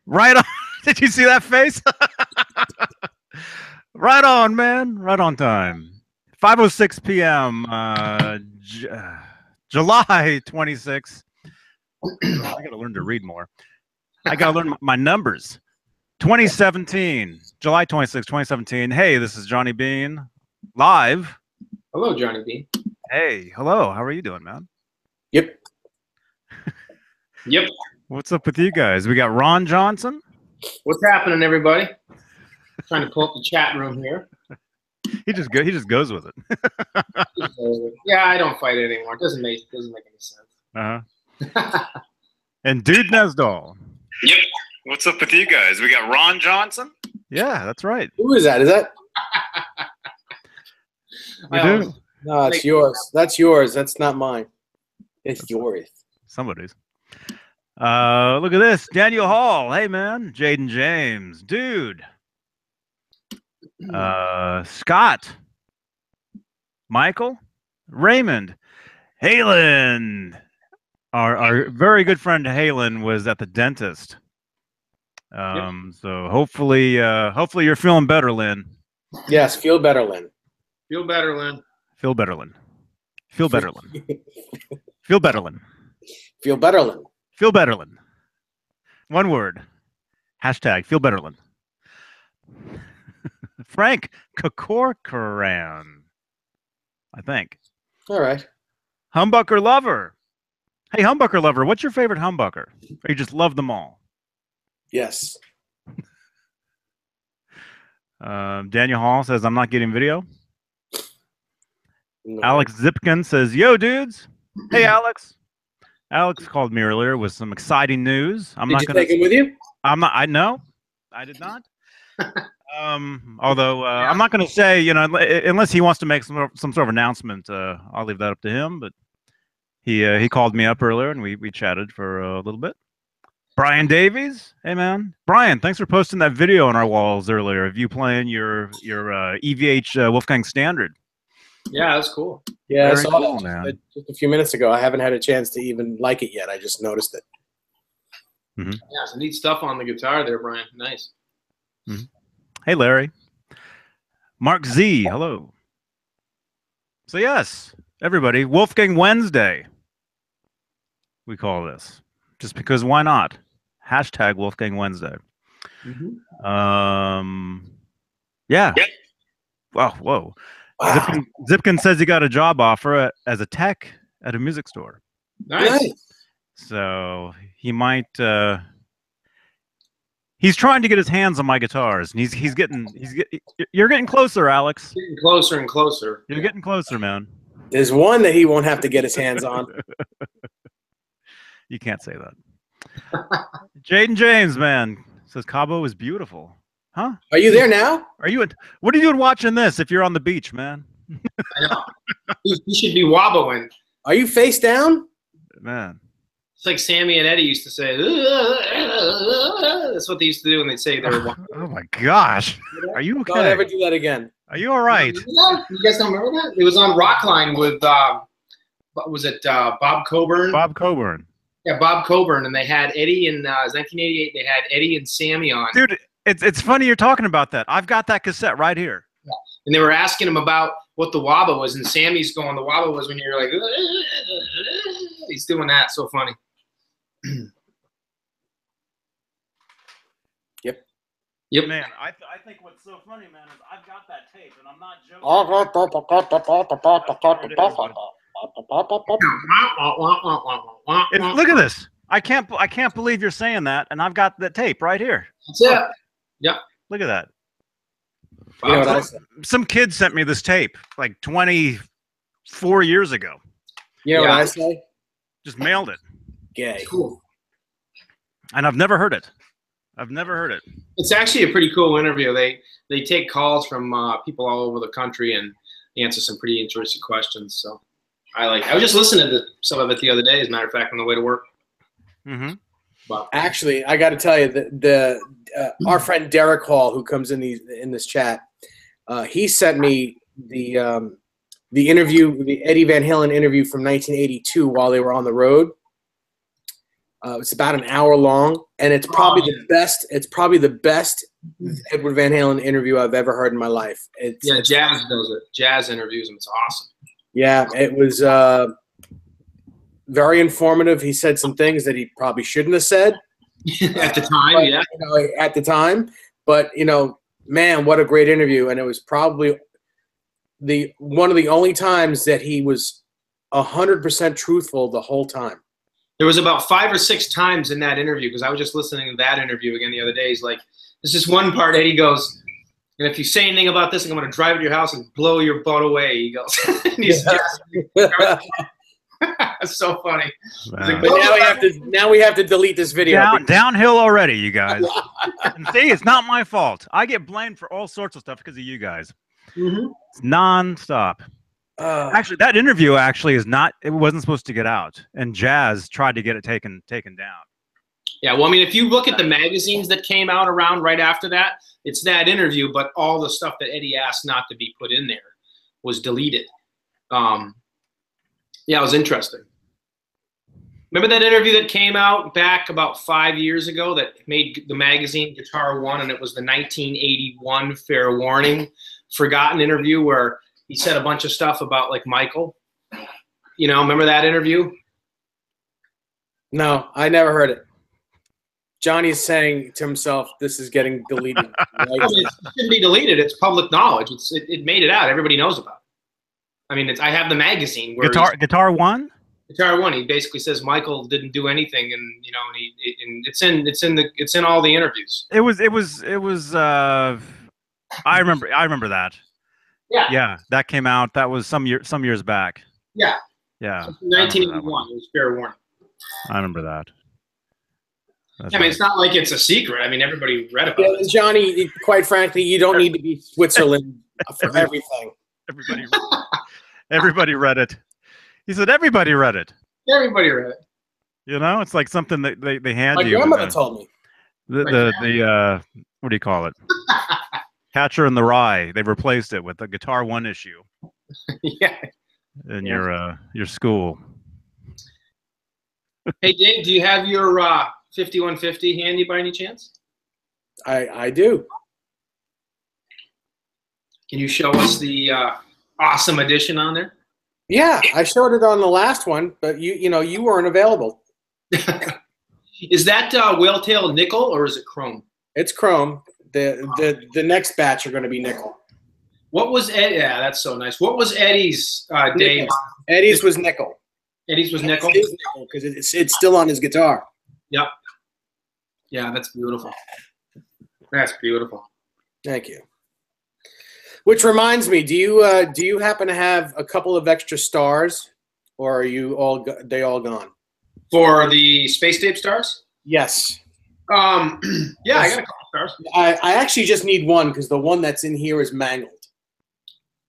Right on. Did you see that face? Right on, man. Right on time. 5:06 p.m. July 26th. I got to learn to read more. I got to learn my numbers. 2017, July 26, 2017. Hey, this is Johnny Beane, live. Hello, Johnny Beane. Hey, hello. How are you doing, man? Yep. Yep. What's up with you guys? We got Ron Johnson. What's happening, everybody? Trying to pull up the chat room here. He just goes with it. Yeah, I don't fight it anymore. It doesn't make any sense. And Dude Nez Doll. Yep. What's up with you guys? We got Ron Johnson. Yeah, that's right. Who is that? Is that? We do. No, it's yours. That's yours. That's not mine. It's yours. Somebody's. Look at this. Daniel Hall. Hey, man. Jaden James. Dude. Scott. Michael. Raymond. Halen. Our very good friend Halen was at the dentist. So hopefully you're feeling better, Lynn. Yes, feel better, Lynn. Feel better, Lynn. Feel better, Lynn. Feel better, Lynn. Feel better, Lynn. Feel better, Lynn. Feel better, Lynn. One word. Hashtag feel better, Lynn. Frank Kakorkaran. I think. All right. Humbucker Lover. Hey, Humbucker Lover, what's your favorite humbucker? Or you just love them all? Yes. Daniel Hall says, I'm not getting video. No. Alex Zipkin says, yo, dudes. Hey, Alex. Alex called me earlier with some exciting news. Did you take him with you? I know. I did not. Although I'm not going to say, unless he wants to make some sort of announcement, I'll leave that up to him. But he called me up earlier and we chatted for a little bit. Brian Davies, hey man, Brian, thanks for posting that video on our walls earlier of you playing your EVH Wolfgang Standard. Yeah, that's cool. Yeah, Very I saw cool, that man. just a few minutes ago. I haven't had a chance to even like it yet. I just noticed it. Mm-hmm. Yeah, some neat stuff on the guitar there, Brian. Nice. Mm-hmm. Hey, Larry. Mark Z, hello. So yes, everybody, Wolfgang Wednesday. We call this just because why not? Hashtag Wolfgang Wednesday. Mm-hmm. Yeah. Yep. Wow. Whoa. Wow. Zipkin says he got a job offer as a tech at a music store. Nice. So he might. He's trying to get his hands on my guitars, and you're getting closer, Alex. Getting closer and closer. You're getting closer, man. There's one that he won't have to get his hands on. You can't say that. Jaden James, man, says Cabo is beautiful. Huh? Are you there now? What are you doing watching this if you're on the beach, man? I know. He should be wobbling. Are you face down? Man. It's like Sammy and Eddie used to say. That's what they used to do when they say they were wobbling. Oh my gosh. Are you okay? Don't ever do that again. Are you all right? You guys don't remember that? It was on Rockline with what was it? Bob Coburn. Bob Coburn. Yeah, Bob Coburn, and they had Eddie in 1988. They had Eddie and Sammy on. Dude, it's funny you're talking about that. I've got that cassette right here. Yeah. And they were asking him about what the wobble was, and Sammy's going, the wobble was when you're like, he's doing that. So funny. Yep. Yep. Man, I think what's so funny, man, is I've got that tape, and I'm not joking. Look at this. I can't believe you're saying that, and I've got that tape right here. That's it. Yep. Look at that. You know what I said? Some kid sent me this tape like 24 years ago. You know what I say? Just mailed it. Gay. Cool. And I've never heard it. I've never heard it. It's actually a pretty cool interview. They take calls from people all over the country and answer some pretty interesting questions. So I was just listening to some of it the other day, as a matter of fact, on the way to work. Mm-hmm. But actually, I got to tell you that our friend Derek Hall, who comes in this chat, he sent me the interview, the Eddie Van Halen interview from 1982 while they were on the road. It's about an hour long, and it's probably the best. It's probably the best Edward Van Halen interview I've ever heard in my life. Jazz does it. Jazz interviews him. It's awesome. Yeah, it was very informative. He said some things that he probably shouldn't have said at the time. but, Yeah, you know, at the time. But man, what a great interview! And it was probably one of the only times that he was 100% truthful the whole time. there was about 5 or 6 times in that interview, because I was just listening to that interview again the other day. He's like, there's this one part Eddie goes, and if you say anything about this, I'm going to drive to your house and blow your butt away. He goes, and he's it's so funny. Wow. But now we have to delete this video. Downhill already, you guys. And see, it's not my fault. I get blamed for all sorts of stuff because of you guys. Mm-hmm. It's non-stop. Actually, that interview is not. It wasn't supposed to get out, and Jazz tried to get it taken down. Yeah, well, I mean, if you look at the magazines that came out around right after that, it's that interview, but all the stuff that Eddie asked not to be put in there was deleted. Yeah, it was interesting. Remember that interview that came out back about 5 years ago that made the magazine Guitar One, and it was the 1981 Fair Warning Forgotten interview where he said a bunch of stuff about like Michael. Remember that interview? No, I never heard it. Johnny's saying to himself, "This is getting deleted." Right? I mean, it shouldn't be deleted. It's public knowledge. It made it out. Everybody knows about it. I mean, I have the magazine where Guitar One. Guitar One. He basically says Michael didn't do anything, and and it's in all the interviews. It was. I remember that. Yeah. Yeah, that came out. That was some years back. Yeah. Yeah. 1981. It was Fair Warning. I remember that. I mean, it's not like it's a secret. I mean, everybody read about it. Johnny, quite frankly, you don't need to be Switzerland for everything. Everybody read it. He said everybody read it. Everybody read it. It's like something that they hand My you. My grandmother told me. The what do you call it? Catcher in the Rye. They replaced it with the Guitar One issue. Yeah. In your school. Hey Dave, do you have your 5150 handy by any chance? I do. Can you show us the awesome edition on there? Yeah, I showed it on the last one, but you weren't available. Is that whale tail nickel or is it chrome? It's chrome. The next batch are going to be nickel. What was Eddie? Yeah, that's so nice. What was Eddie's, Dave? Eddie's was nickel. Eddie's was nickel? Because it's still on his guitar. Yep. Yeah, that's beautiful. That's beautiful. Thank you. Which reminds me, do you happen to have a couple of extra stars, or are they all gone? For the Space Tape stars? Yes. Yeah, I got a couple stars. I actually just need one because the one that's in here is mangled.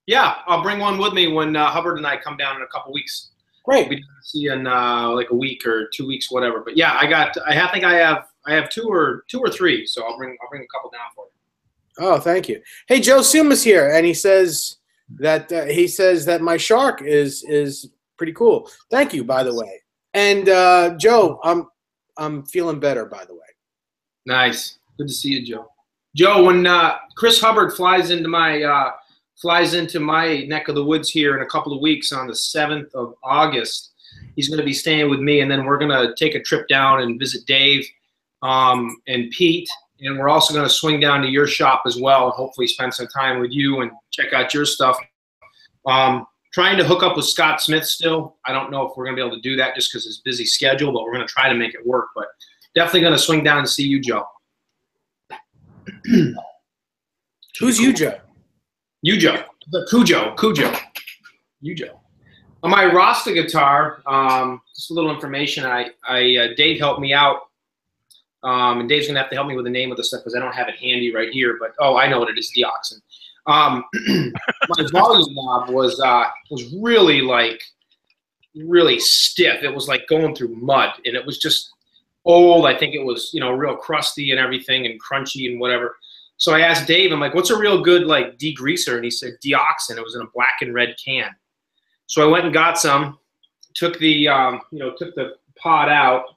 Yeah, I'll bring one with me when Hubbard and I come down in a couple weeks. Great. We see in like a week or 2 weeks, whatever. But yeah, I think I have two or three, so I'll bring a couple down for you. Oh, thank you. Hey, Joe Suma's here, and he says that my shark is pretty cool. Thank you, by the way. And Joe, I'm feeling better, by the way. Nice. Good to see you, Joe. Joe, when Chris Hubbard flies into my neck of the woods here in a couple of weeks on the 7th of August, he's going to be staying with me, and then we're going to take a trip down and visit Dave and Pete, and we're also going to swing down to your shop as well and hopefully spend some time with you and check out your stuff. Trying to hook up with Scott Smith still. I don't know if we're going to be able to do that just because it's a busy schedule, but we're going to try to make it work. But definitely going to swing down and see you, Joe. Who's you, Joe? You, Joe. Cujo. You, Joe. On my Rasta guitar, just a little information. Dave helped me out. And Dave's gonna have to help me with the name of the stuff because I don't have it handy right here. But I know what it is, Dioxin. My volume knob was really stiff. It was like going through mud, and it was just old. I think it was real crusty and everything and crunchy and whatever. So I asked Dave, I'm like, what's a real good like degreaser? And he said Dioxin. It was in a black and red can. So I went and got some, took the took the pod out,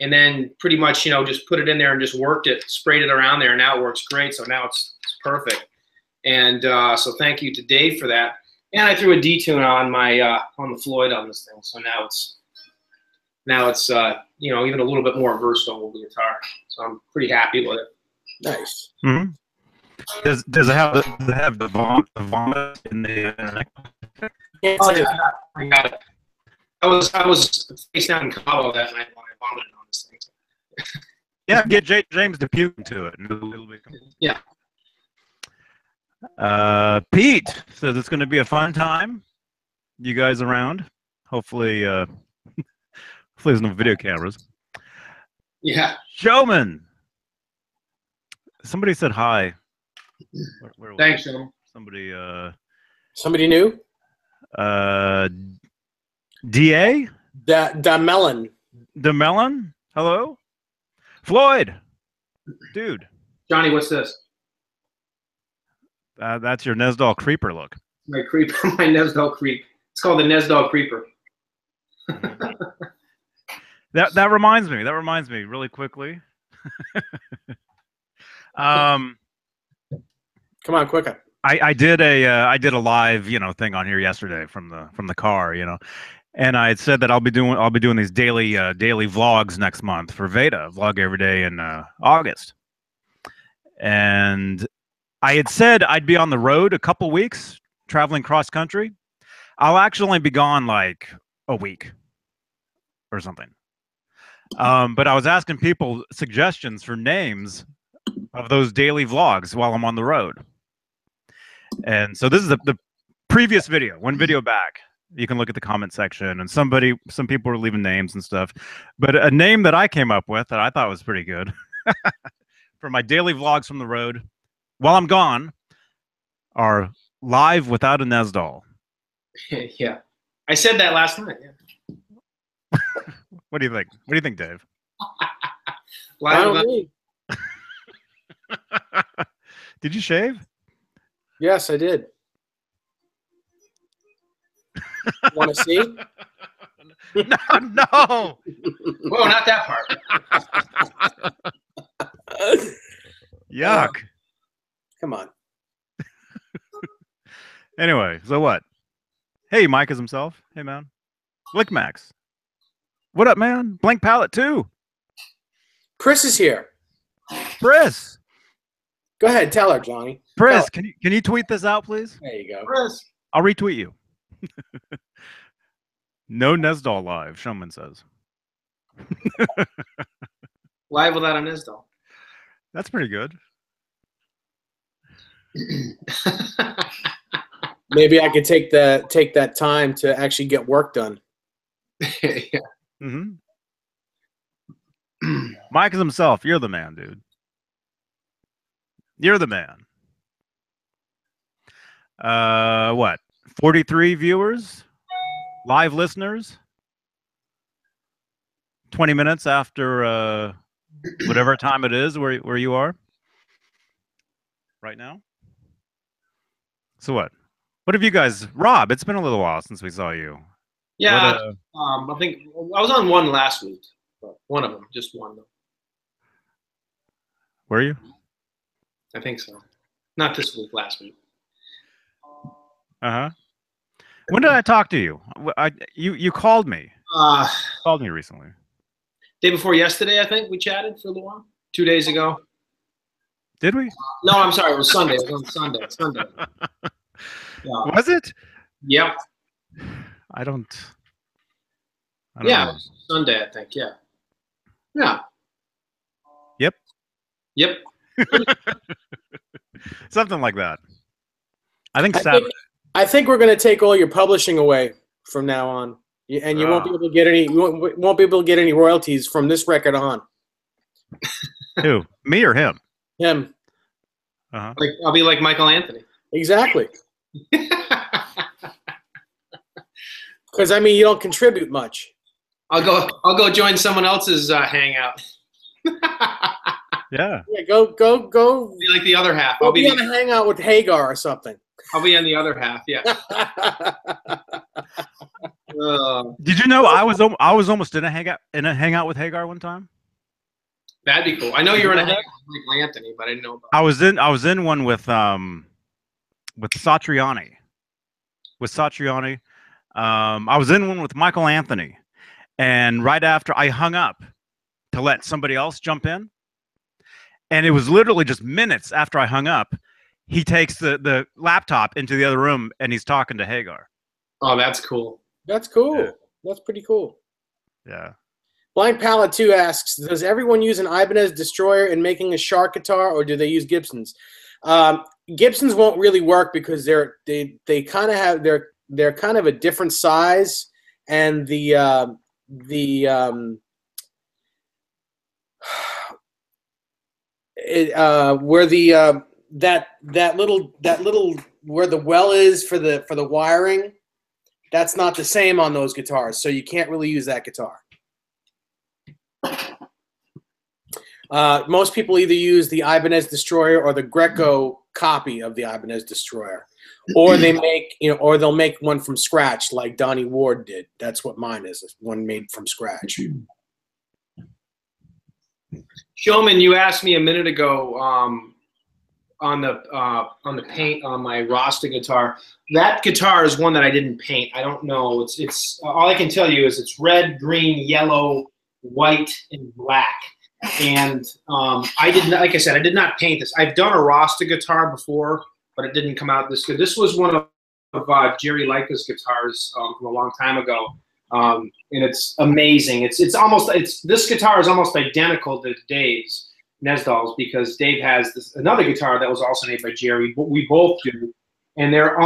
and then pretty much, just put it in there and just worked it, sprayed it around there, and now it works great. So now it's perfect. And so thank you to Dave for that. And I threw a detune on my on the Floyd on this thing, so now it's even a little bit more versatile with the guitar. So I'm pretty happy with it. Nice. Mm-hmm. Does it have the vomit in the? Oh, yeah, I got it. I was face down in Cabo that night when I vomited on this thing. Yeah, get James to puke into it. It'll be yeah. Pete says it's going to be a fun time. You guys around? Hopefully, hopefully there's no video cameras. Yeah. Showman. Somebody said hi. Where Thanks, Showman. Somebody new? DA? DeMelon. DeMelon? Hello? Floyd. Dude. Johnny, what's this? That's your Nez Doll Creeper look. My creeper, my Nez Doll Creep. It's called the Nez Doll Creeper. That reminds me really quickly. Come on, quicker. I did a live thing on here yesterday from the car, and I had said that I'll be doing these daily vlogs next month for Veda, vlog every day in August. And I had said I'd be on the road a couple weeks traveling cross country. I'll actually be gone like a week or something. But I was asking people suggestions for names of those daily vlogs while I'm on the road. And so this is the previous video, one video back. You can look at the comment section, and some people were leaving names and stuff. But a name that I came up with that I thought was pretty good for my daily vlogs from the road while I'm gone are Live Without a Nez Doll. Yeah. I said that last night. Yeah. What do you think? What do you think, Dave? Did you shave? Yes, I did. Want to see? No. Whoa, not that part. Yuck. Come on. Anyway, so what? Hey, Mike is himself. Hey, man. Lickmax. What up, man? Blank Palette, too. Chris is here. Chris. Go ahead. Tell her, Johnny. Chris, can you tweet this out, please? There you go. Chris. I'll retweet you. No Nez Doll live, Showman says. Live without a Nez Doll. That's pretty good. Maybe I could take that time to actually get work done. Yeah. Mm-hmm. Mike is himself. You're the man, dude. You're the man. What? 43 viewers? Live listeners? 20 minutes after whatever time it is where you are right now. So what? What have you guys, Rob? It's been a little while since we saw you. Yeah, I think I was on one last week. One of them, just one of them. Were you? I think so. Not this week, last week. Uh-huh. When did I talk to you? You called me. Called me recently. Day before yesterday, I think we chatted for a little while. 2 days ago. Did we? No, I'm sorry. It was Sunday. It was on Sunday. Yeah. Was it? Yep. I don't yeah, know. Sunday, I think. Yeah. Yeah. Yep. Yep. Something like that. I think Saturday. I think we're going to take all your publishing away from now on, and you won't be able to get any. You won't be able to get any royalties from this record on. Who? Me or him? Him. Uh-huh. Like I'll be like Michael Anthony. Exactly. Because I mean, you don't contribute much. I'll go join someone else's hangout. Yeah. Yeah. Go. Be like the other half. I'll be on a hangout with Hagar or something. I'll be on the other half. Yeah. Did you know I was almost in a hangout with Hagar one time? That'd be cool. I know you're in a hangout with Michael Anthony, but I didn't know about. I was in one with Satriani. With Satriani, I was in one with Michael Anthony, and right after I hung up to let somebody else jump in, and it was literally just minutes after I hung up, he takes the laptop into the other room and he's talking to Hagar. Oh, that's cool. That's cool. Yeah. That's pretty cool. Yeah. Blind Palette 2 asks, does everyone use an Ibanez Destroyer in making a Shark guitar, or do they use Gibsons? Gibsons won't really work because they kind of have they're kind of a different size, and where that little where the well is for the wiring, that's not the same on those guitars, so you can't really use that guitar. Most people either use the Ibanez Destroyer or the Greco copy of the Ibanez Destroyer, or they make or they'll make one from scratch like Donnie Ward did. That's what mine is one made from scratch. Showman, you asked me a minute ago on the paint on my Rasta guitar. That guitar is one that I didn't paint. I don't know. It's all I can tell you is it's red, green, yellow, white, and black. And I did not, like I said, I did not paint this. I've done a Rasta guitar before, but it didn't come out this good. This was one of Jerry Leica's guitars from a long time ago, and it's amazing. This guitar is almost identical to Dave's Nez Doll's, because Dave has another guitar that was also made by Jerry. But we both do, and they're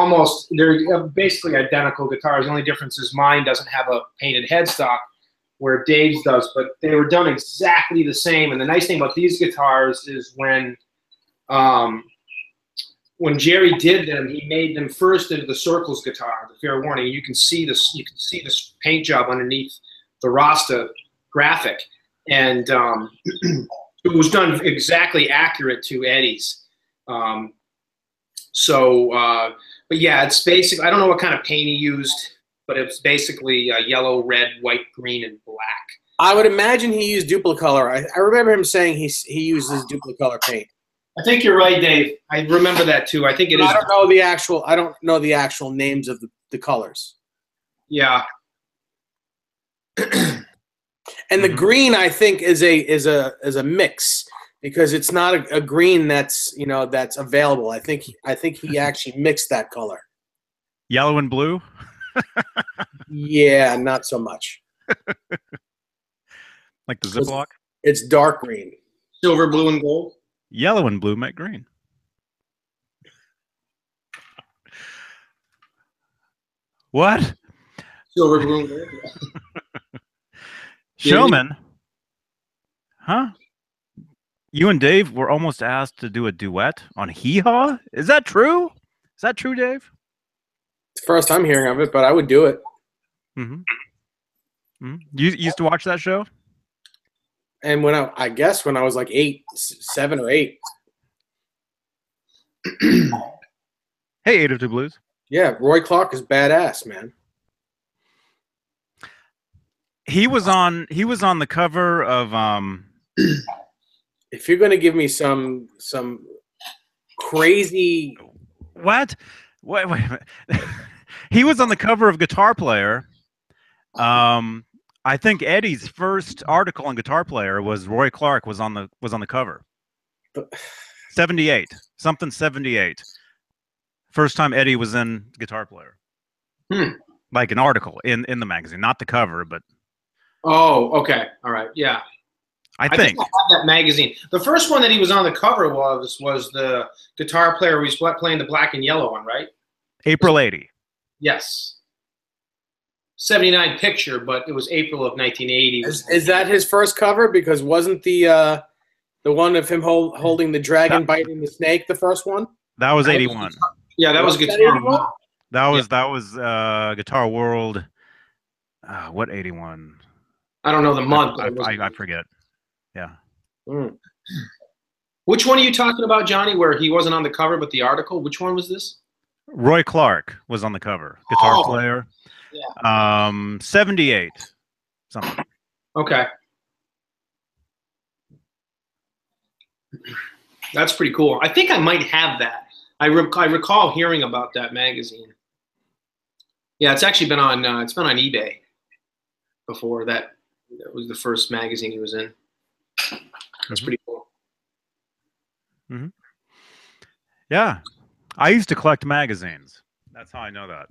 basically identical guitars. The only difference is mine doesn't have a painted headstock, where Dave's does, but they were done exactly the same. And the nice thing about these guitars is when Jerry did them, he made them first into the Circles guitar, the Fair Warning. You can see this paint job underneath the Rasta graphic, and it was done exactly accurate to Eddie's. But yeah, it's basically, I don't know what kind of paint he used, but it's basically yellow, red, white, green, and black. I would imagine he used Duplicolor. I remember him saying he uses Duplicolor paint. I think you're right, Dave. I remember that too. I think it is. I don't know the actual names of the colors. Yeah. And the green, I think, is a mix, because it's not a green that's that's available. I think he actually mixed that color. Yellow and blue. Yeah, not so much. Like the Ziploc? It's dark green. Silver, blue, and gold? Yellow and blue make green. What? Silver, blue, and gold. Showman? Huh? You and Dave were almost asked to do a duet on Hee Haw? Is that true? Is that true, Dave? It's the first time hearing of it, but I would do it. Mm-hmm. Mm-hmm. You used to watch that show? And when I guess when I was like 7 or 8. Hey, 802 Blues. Yeah, Roy Clark is badass, man. He was on the cover of If you're gonna give me some crazy Wait a minute. He was on the cover of Guitar Player. I think Eddie's first article on Guitar Player was Roy Clark was on the cover. 78. Something 78. First time Eddie was in Guitar Player. Like an article in the magazine, not the cover, but oh, okay. All right. Yeah. I think I have that magazine. The first one that he was on the cover was the Guitar Player. He was playing the black and yellow one, right? April 80. Yes. 79 picture, but it was April of 1980. Is that his first cover? Because wasn't the one of him holding the dragon biting the snake the first one? That was 81. Yeah, that was Guitar. That was Guitar World. What 81? I don't know the month. I forget. Yeah. Which one are you talking about, Johnny, where he wasn't on the cover but the article? Which one was this? Roy Clark was on the cover. Guitar Player. Yeah. 78 something. Okay. That's pretty cool. I think I might have that. I recall hearing about that magazine. Yeah, it's actually been on eBay before. That was the first magazine he was in. That's pretty cool. Mm-hmm. Yeah, I used to collect magazines. That's how I know that.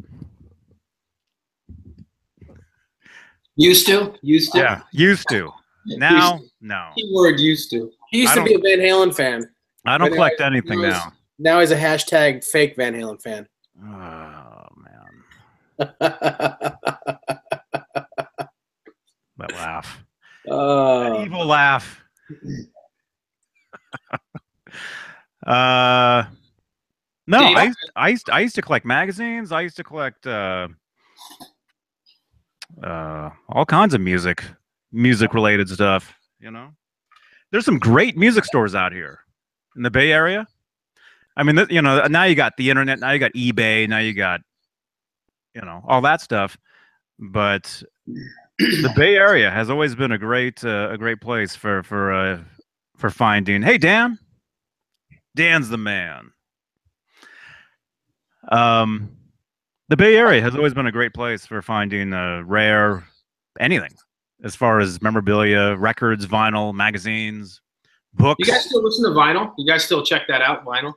Used to? Yeah, used to. Now, no. Keyword used to. He used to be a Van Halen fan. I don't collect anything now. Now he's a hashtag fake Van Halen fan. Oh, man. That laugh. That evil laugh. No, I used to collect magazines. I used to collect all kinds of music related stuff, you know. There's some great music stores out here in the Bay Area. I mean, you know, now you got the internet, now you got eBay, now you got, you know, all that stuff. But the Bay Area has always been a great place for finding. Hey, Dan. Dan's the man. The Bay Area has always been a great place for finding rare anything, as far as memorabilia, records, vinyl, magazines, books. You guys still listen to vinyl? You guys still check that out, vinyl?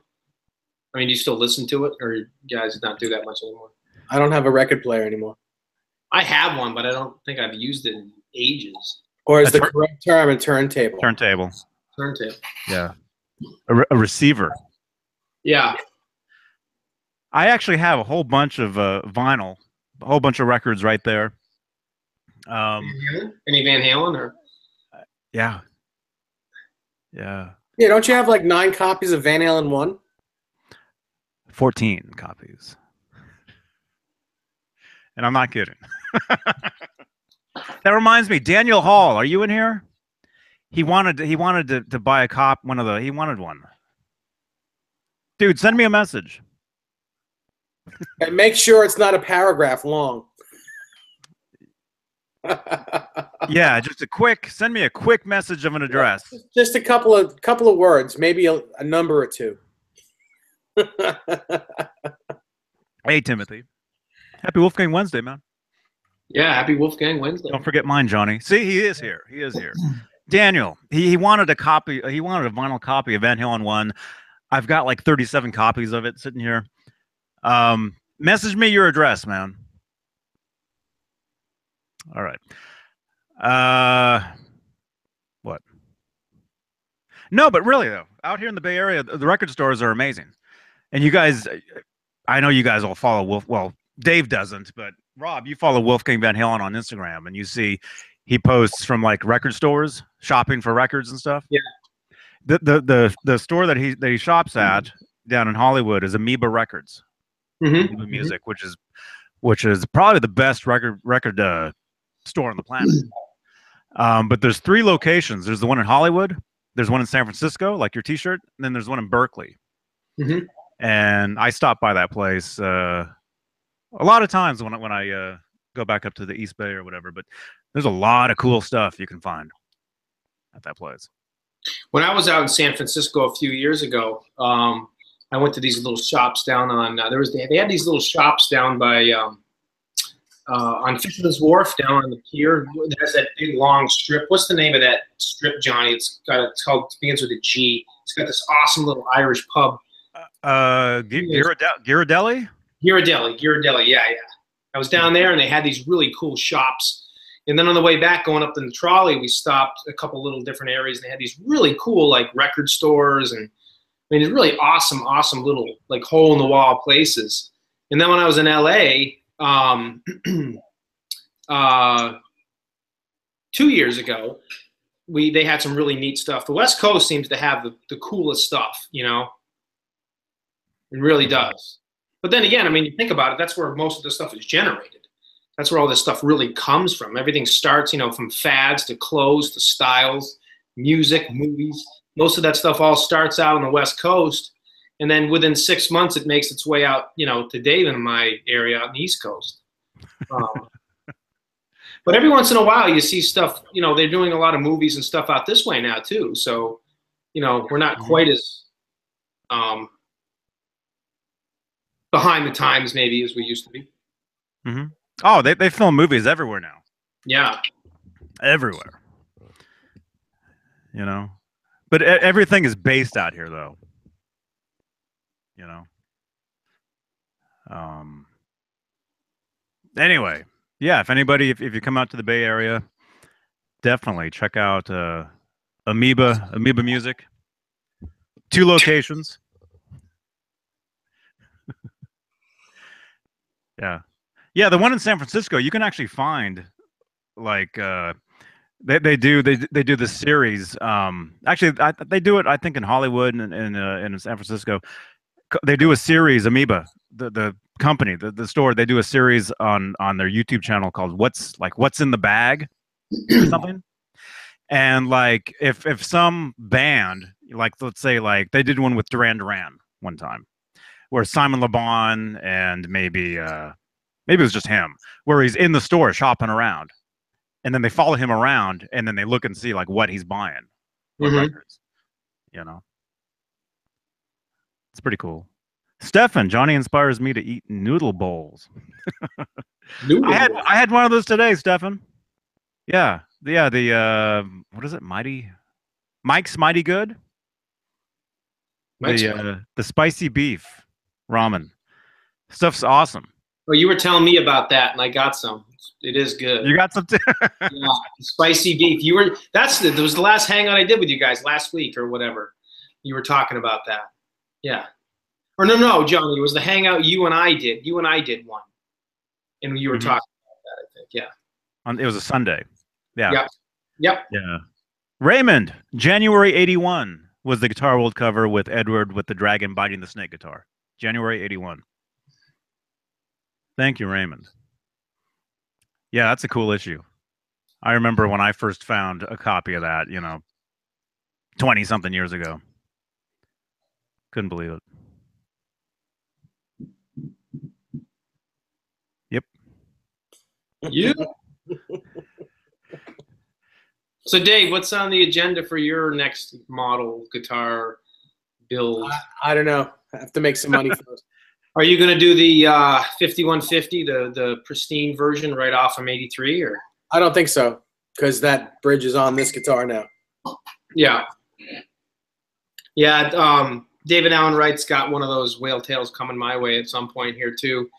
I mean, do you still listen to it, or you guys not do that much anymore? I don't have a record player anymore. I have one, but I don't think I've used it in ages. Or is the correct term a turntable? Turntable. Yeah. A receiver. Yeah. I actually have a whole bunch of vinyl, a whole bunch of records right there. Any Van Halen or? Yeah. Yeah. Yeah, don't you have like 9 copies of Van Halen 1? 14 copies. And I'm not kidding. That reminds me, Daniel Hall, are you in here? He wanted to buy a he wanted one. Dude, send me a message. And make sure it's not a paragraph long. Yeah, just send me a quick message of an address. Just a couple of words, maybe a number or two. Hey, Timothy. Happy Wolfgang Wednesday, man. Yeah, happy Wolfgang Wednesday. Don't forget mine, Johnny. See, he is here. He is here. Daniel, he wanted a copy. He wanted a vinyl copy of Van Halen 1. I've got like 37 copies of it sitting here. Message me your address, man. All right. What? No, but really though, out here in the Bay Area, the record stores are amazing. And you guys, I know you guys all follow well, Dave doesn't, but Rob, you follow Wolfgang Van Halen on Instagram, and you see he posts from like record stores, shopping for records and stuff. Yeah. The store that he shops at down in Hollywood is Amoeba Records. Mm-hmm. Music, which is probably the best record store on the planet. But there's 3 locations. There's the one in Hollywood. There's one in San Francisco, like your T-shirt, and then there's one in Berkeley. Mm-hmm. And I stop by that place a lot of times when I go back up to the East Bay or whatever. But there's a lot of cool stuff you can find at that place. When I was out in San Francisco a few years ago, I went to these little shops down on they had these little shops down by on Fisherman's Wharf down on the pier. It has that big long strip. What's the name of that strip, Johnny? It begins with a G. It's got this awesome little Irish pub. Ghirardelli? Ghirardelli. Yeah. I was down there, and they had these really cool shops. And then on the way back, going up in the trolley, we stopped a couple little different areas, and they had these really cool like record stores, and I mean, it's really awesome little like hole in the wall places. And then when I was in LA, 2 years ago, they had some really neat stuff. The West Coast seems to have the coolest stuff, you know. It really does. But then again, I mean, you think about it, that's where most of the stuff is generated. That's where all this stuff really comes from. Everything starts, you know, from fads to clothes to styles, music, movies. Most of that stuff all starts out on the West Coast. And then within 6 months, it makes its way out, you know, to Dave and my area out on the East Coast. But every once in a while, you see stuff. You know, they're doing a lot of movies and stuff out this way now too. So, you know, we're not quite as behind the times maybe as we used to be. Mm-hmm. Oh, they film movies everywhere now. Yeah, everywhere. You know, but everything is based out here, though. You know. Anyway, yeah. If anybody, if you come out to the Bay Area, definitely check out Amoeba Music. 2 locations. Yeah. Yeah, the one in San Francisco, you can actually find like they do this series. Actually, they do it. I think in Hollywood and in San Francisco, they do a series. Amoeba, the company, the store, they do a series on their YouTube channel called What's in the Bag or something. And like if some band, like let's say like they did one with Duran Duran one time, where Simon Le Bon and maybe it was just him, where he's in the store shopping around, and then they follow him around, and then they look and see like what he's buying, what records, you know. It's pretty cool. Stefan, Johnny inspires me to eat noodle bowls. I had one of those today, Stefan. Yeah, the what is it? Mike's Mighty Good. The spicy beef ramen stuff's awesome. Well, you were telling me about that, and I got some. It is good. You got some too. Yeah, spicy beef. That was the last hangout I did with you guys last week or whatever. You were talking about that. Yeah. Or no, Johnny, it was the hangout you and I did. You and I did one, and you were talking about that. I think. Yeah. It was a Sunday. Yeah. Yep. Yeah. Raymond, January 81 was the Guitar World cover with Edward with the dragon biting the snake guitar. January 81. Thank you, Raymond. Yeah, that's a cool issue. I remember when I first found a copy of that, 20-something years ago. Couldn't believe it. Yep. You. So, Dave, what's on the agenda for your next model guitar build? I don't know. I have to make some money first. Are you going to do the 5150, the pristine version right off from 83? Or? I don't think so, because that bridge is on this guitar now. Yeah. Yeah, David Allen Wright's got one of those whale tails coming my way at some point here, too.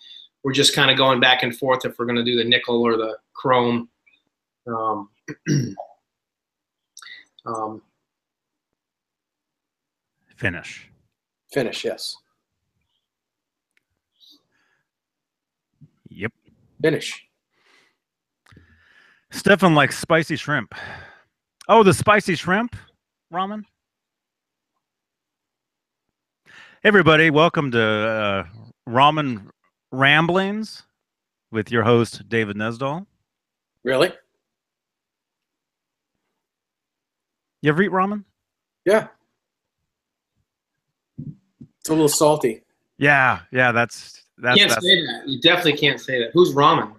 We're just kind of going back and forth if we're going to do the nickel or the chrome. Finish, yes. Yep. Finish. Stefan likes spicy shrimp. Oh, the spicy shrimp ramen. Hey everybody, welcome to Ramen Ramblings with your host, David Nez Doll. Really? You ever eat ramen? Yeah. It's a little salty. Yeah, that's you can't say that. You definitely can't say that. Who's ramen?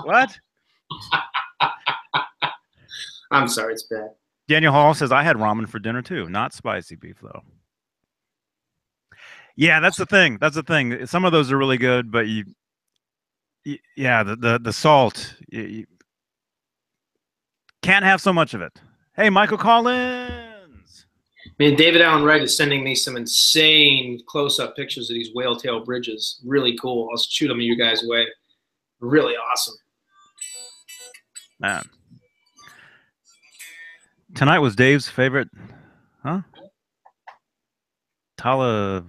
What? I'm sorry, it's bad. Daniel Hall says, I had ramen for dinner too. Not spicy beef, though. Yeah, that's the thing. That's the thing. Some of those are really good, but yeah, the salt, you can't have so much of it. Hey, Michael Collins. Man, David Allen Wright is sending me some insane close-up pictures of these whale tail bridges. Really cool. I'll shoot them you guys away. Really awesome. Man. Tonight was Dave's favorite, huh? Tilapia.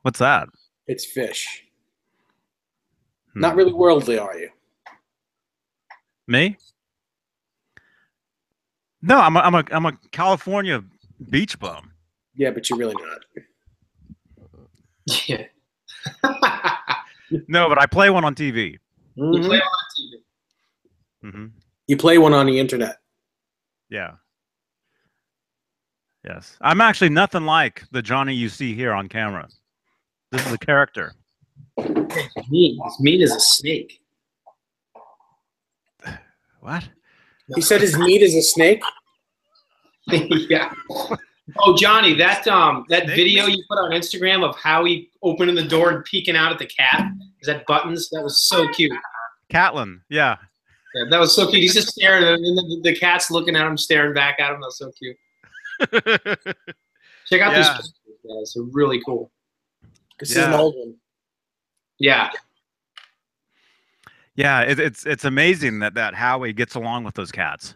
What's that? It's fish. Not really worldly, are you? Me? No, I'm a California beach bum. Yeah, but you're really not. Yeah. No, but I play one on TV. Mm-hmm. You play on TV. Mm-hmm. You play one on the internet. Yeah. Yes. I'm actually nothing like the Johnny you see here on camera. This is a character. His meat is a snake. What? He said his meat is a snake. Yeah. Oh, Johnny, that video you put on Instagram of Howie opening the door and peeking out at the cat. Is that Buttons? That was so cute. Catlin, yeah. Yeah, that was so cute. He's just staring at him, and the cat's looking at him, staring back at him. That was so cute. Check out these pictures, guys. They're really cool. This is an old one. Yeah. Yeah, it's amazing that Howie gets along with those cats,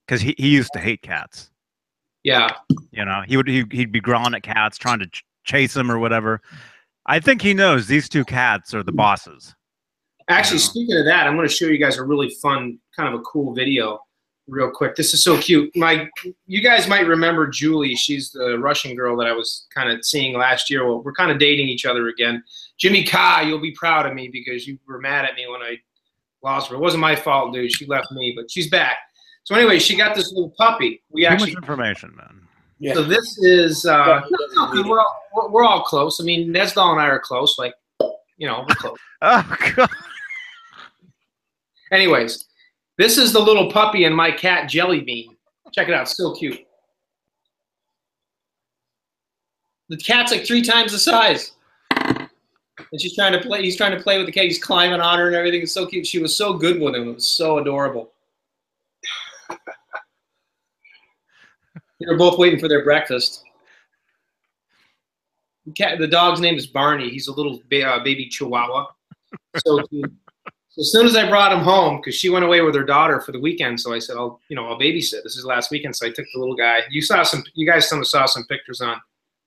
because he used to hate cats. Yeah. You know, he'd be growling at cats, trying to chase them or whatever. I think he knows these two cats are the bosses. Actually, speaking of that, I'm going to show you guys a really fun, kind of a cool video real quick. This is so cute. You guys might remember Julie. She's the Russian girl that I was kind of seeing last year. Well, we're kind of dating each other again. Jimmy Ka, you'll be proud of me because you were mad at me when I lost her. It wasn't my fault, dude. She left me, but she's back. So anyway, she got this little puppy. Too much information, man. Yeah. So this is we're all close. I mean, Nez Doll and I are close. Like, you know, we're close. Oh God. Anyways, this is the little puppy and my cat Jelly Bean. Check it out, it's so cute. The cat's like 3 times the size. And she's trying to play. He's trying to play with the cat. He's climbing on her and everything. It's so cute. She was so good with him. It was so adorable. They were both waiting for their breakfast. The dog's name is Barney. He's a little baby Chihuahua. So cute. So as soon as I brought him home, because she went away with her daughter for the weekend, so I said, I'll babysit. This is last weekend, so I took the little guy. You guys saw some pictures on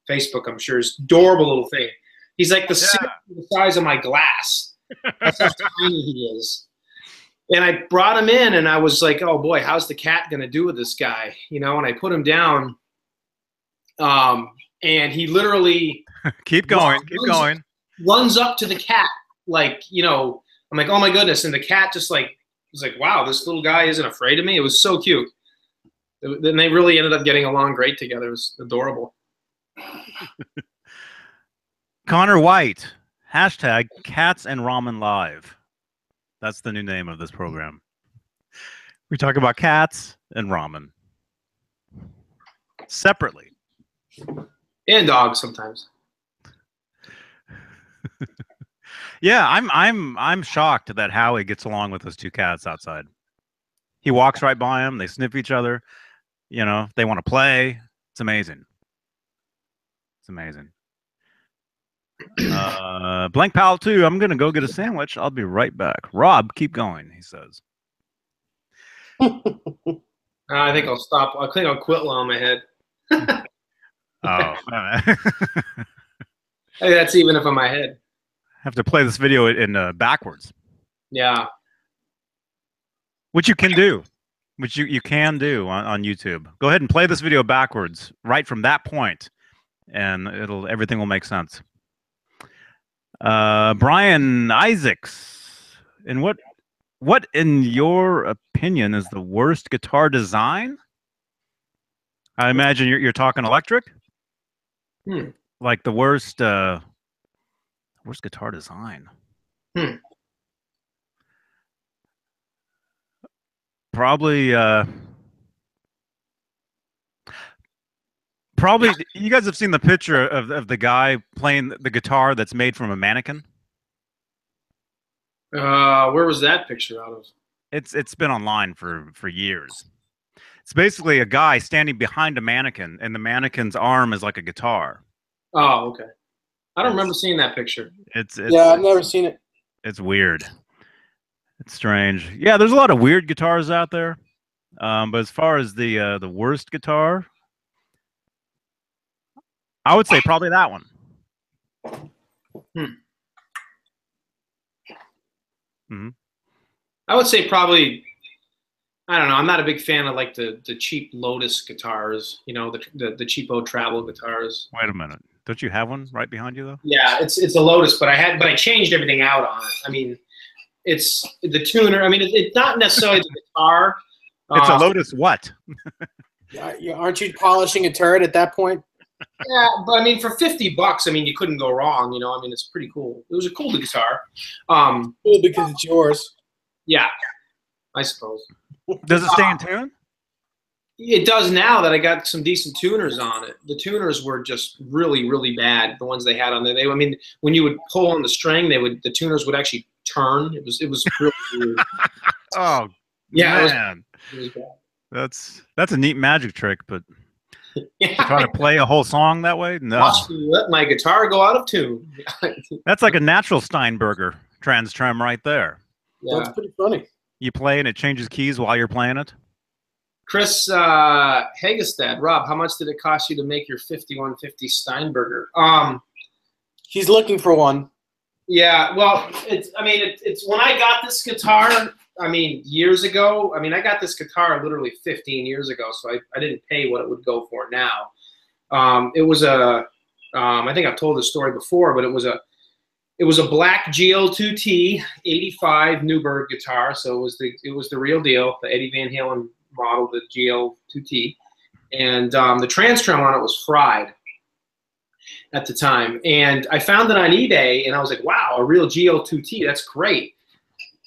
Facebook, I'm sure. It's adorable little thing. He's like the size of my glass. That's how tiny he is. And I brought him in, and I was like, oh boy, how's the cat gonna do with this guy? You know, and I put him down, and he literally keep going, runs up to the cat, like, you know. I'm like, oh my goodness, and the cat just like was like, wow, this little guy isn't afraid of me. It was so cute. Then they really ended up getting along great together. It was adorable. Connor White, hashtag Cats and Ramen Live. That's the new name of this program. We talk about cats and ramen separately, and dogs sometimes. Yeah, I'm shocked that Howie gets along with those two cats outside. He walks right by them. They sniff each other. You know, they want to play. It's amazing. It's amazing. Blank Pal 2, I'm going to go get a sandwich. I'll be right back. Rob, keep going, he says. I think I'll stop. I think I'll quit while I'm ahead. Oh. Hey, that's even if I'm ahead. Have to play this video in backwards. Yeah. Which you can do. Which you can do on YouTube. Go ahead and play this video backwards right from that point, and everything will make sense. Brian Isaacs, and what in your opinion is the worst guitar design? I imagine you're talking electric. Like the worst guitar design. Probably you guys have seen the picture of the guy playing the guitar that's made from a mannequin. Where was that picture out of? It's been online for years. It's basically a guy standing behind a mannequin, and the mannequin's arm is like a guitar. Oh, okay. I don't remember seeing that picture. Yeah, I've never seen it. It's weird. It's strange. Yeah, there's a lot of weird guitars out there. But as far as the worst guitar, I would say probably that one. I would say probably, I don't know. I'm not a big fan of like the cheap Lotus guitars. You know, the cheapo travel guitars. Wait a minute. Don't you have one right behind you though? Yeah, it's a Lotus, but I changed everything out on it. I mean, it's the tuner. I mean, it's not necessarily the guitar. It's a Lotus what? Aren't you polishing a turret at that point? Yeah, but I mean, for $50, I mean, you couldn't go wrong. You know, I mean, it's pretty cool. It was a cool guitar. Cool because it's yours. Yeah, I suppose. Does it stay in tune? It does now that I got some decent tuners on it. The tuners were just really, really bad. The ones they had on there. I mean, when you would pull on the string, the tuners would actually turn. It was really weird. Oh, yeah, man. It was bad. That's a neat magic trick, but Yeah. to try to play a whole song that way? No. Watch me let my guitar go out of tune. That's like a natural Steinberger trans trem right there. Yeah. That's pretty funny. You play and it changes keys while you're playing it? Chris Hagestad, Rob, how much did it cost you to make your 5150 Steinberger? He's looking for one. Yeah, well, it's when I got this guitar, I mean, years ago, I mean, I got this guitar literally 15 years ago, so I didn't pay what it would go for now. It was I think I've told this story before, but it was a black GL2T 85 Newberg guitar, so it was the real deal, the Eddie Van Halen model, the GL2T, and the trans trem on it was fried at the time, and I found it on eBay, and I was like, wow, a real GL2T, that's great.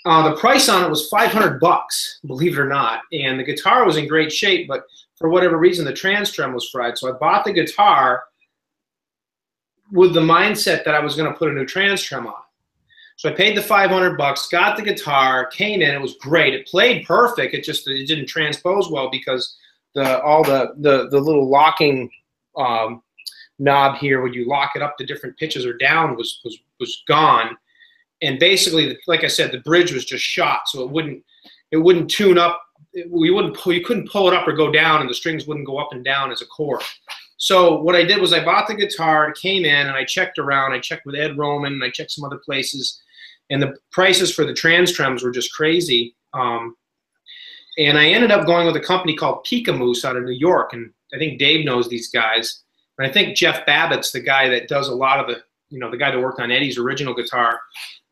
The price on it was $500, believe it or not, and the guitar was in great shape, but for whatever reason, the trans trem was fried, so I bought the guitar with the mindset that I was going to put a new trans trem on. So I paid the $500, got the guitar, came in, it was great. It played perfect. It didn't transpose well because all the little locking knob here, when you lock it up to different pitches or down, was gone. And basically, like I said, the bridge was just shot, so it wouldn't tune up. You couldn't pull it up or go down, and the strings wouldn't go up and down as a chord. So what I did was I bought the guitar, came in, and I checked around. I checked with Ed Roman, and I checked some other places. And the prices for the trans trems were just crazy. And I ended up going with a company called Pikamoose out of New York. And I think Dave knows these guys. And I think Jeff Babbitt's the guy that does a lot of the guy that worked on Eddie's original guitar.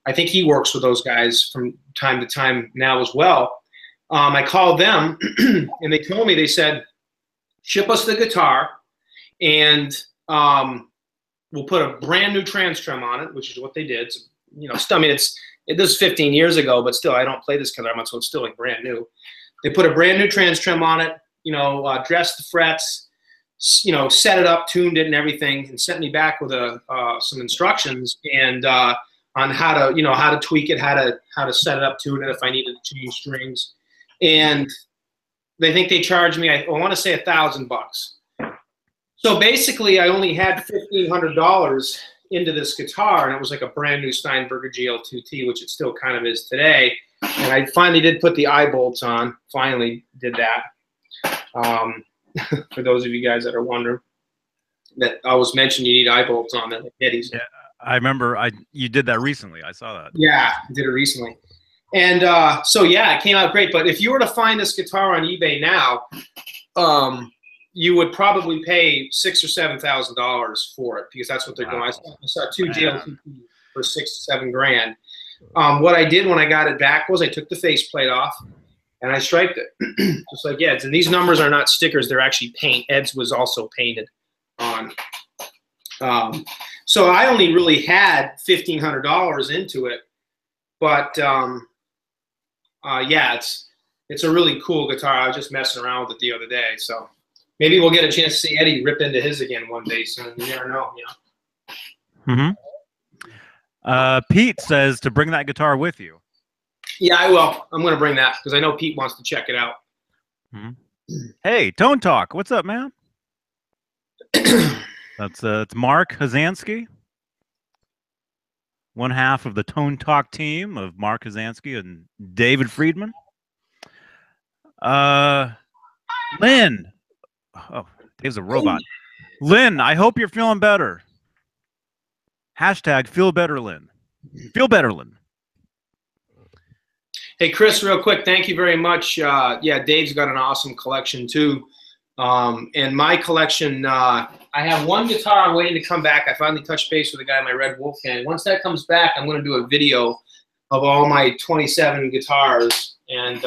I think he works with those guys from time to time now as well. I called them, and they told me, they said, ship us the guitar, and we'll put a brand new trans trem on it, which is what they did. So, I mean, this is 15 years ago, but still, I don't play this guitar much, so it's still like brand new. They put a brand new trans trem on it, dressed the frets, set it up, tuned it, and everything, and sent me back with some instructions and on how to tweak it, how to set it up, tune it if I needed to change strings. And they think they charged me, I want to say $1,000. So basically, I only had $1,500 into this guitar, and it was like a brand new Steinberger GL2T, which it still kind of is today. And I finally did put the eye bolts on. Finally did that. For those of you guys that are wondering, that I always mention you need eye bolts on that, like Eddie's. Yeah, I remember you did that recently. I saw that. Yeah, I did it recently. And so yeah, it came out great. But if you were to find this guitar on eBay now, you would probably pay $6,000 or $7,000 for it, because that's what they're going. I saw two GL2Ts for $6,000 to $7,000. What I did when I got it back was I took the faceplate off and I striped it, just like Ed's. And these numbers are not stickers; they're actually paint. Ed's was also painted on. So I only really had $1,500 into it, but yeah, it's a really cool guitar. I was just messing around with it the other day, so. Maybe we'll get a chance to see Eddie rip into his again one day soon. You never know, Pete says to bring that guitar with you. Yeah, I will. I'm going to bring that because I know Pete wants to check it out. Hey, Tone Talk. What's up, man? It's Mark Hazansky, one half of the Tone Talk team of Mark Hazansky and David Friedman. Lynn. Oh, Dave's a robot. Lynn, I hope you're feeling better. Hashtag feel better, Lynn. Feel better, Lynn. Hey, Chris, real quick, thank you very much. Yeah, Dave's got an awesome collection, too. And my collection, I have one guitar I'm waiting to come back. I finally touched base with a guy in my Red Wolf gang. Once that comes back, I'm going to do a video of all my 27 guitars and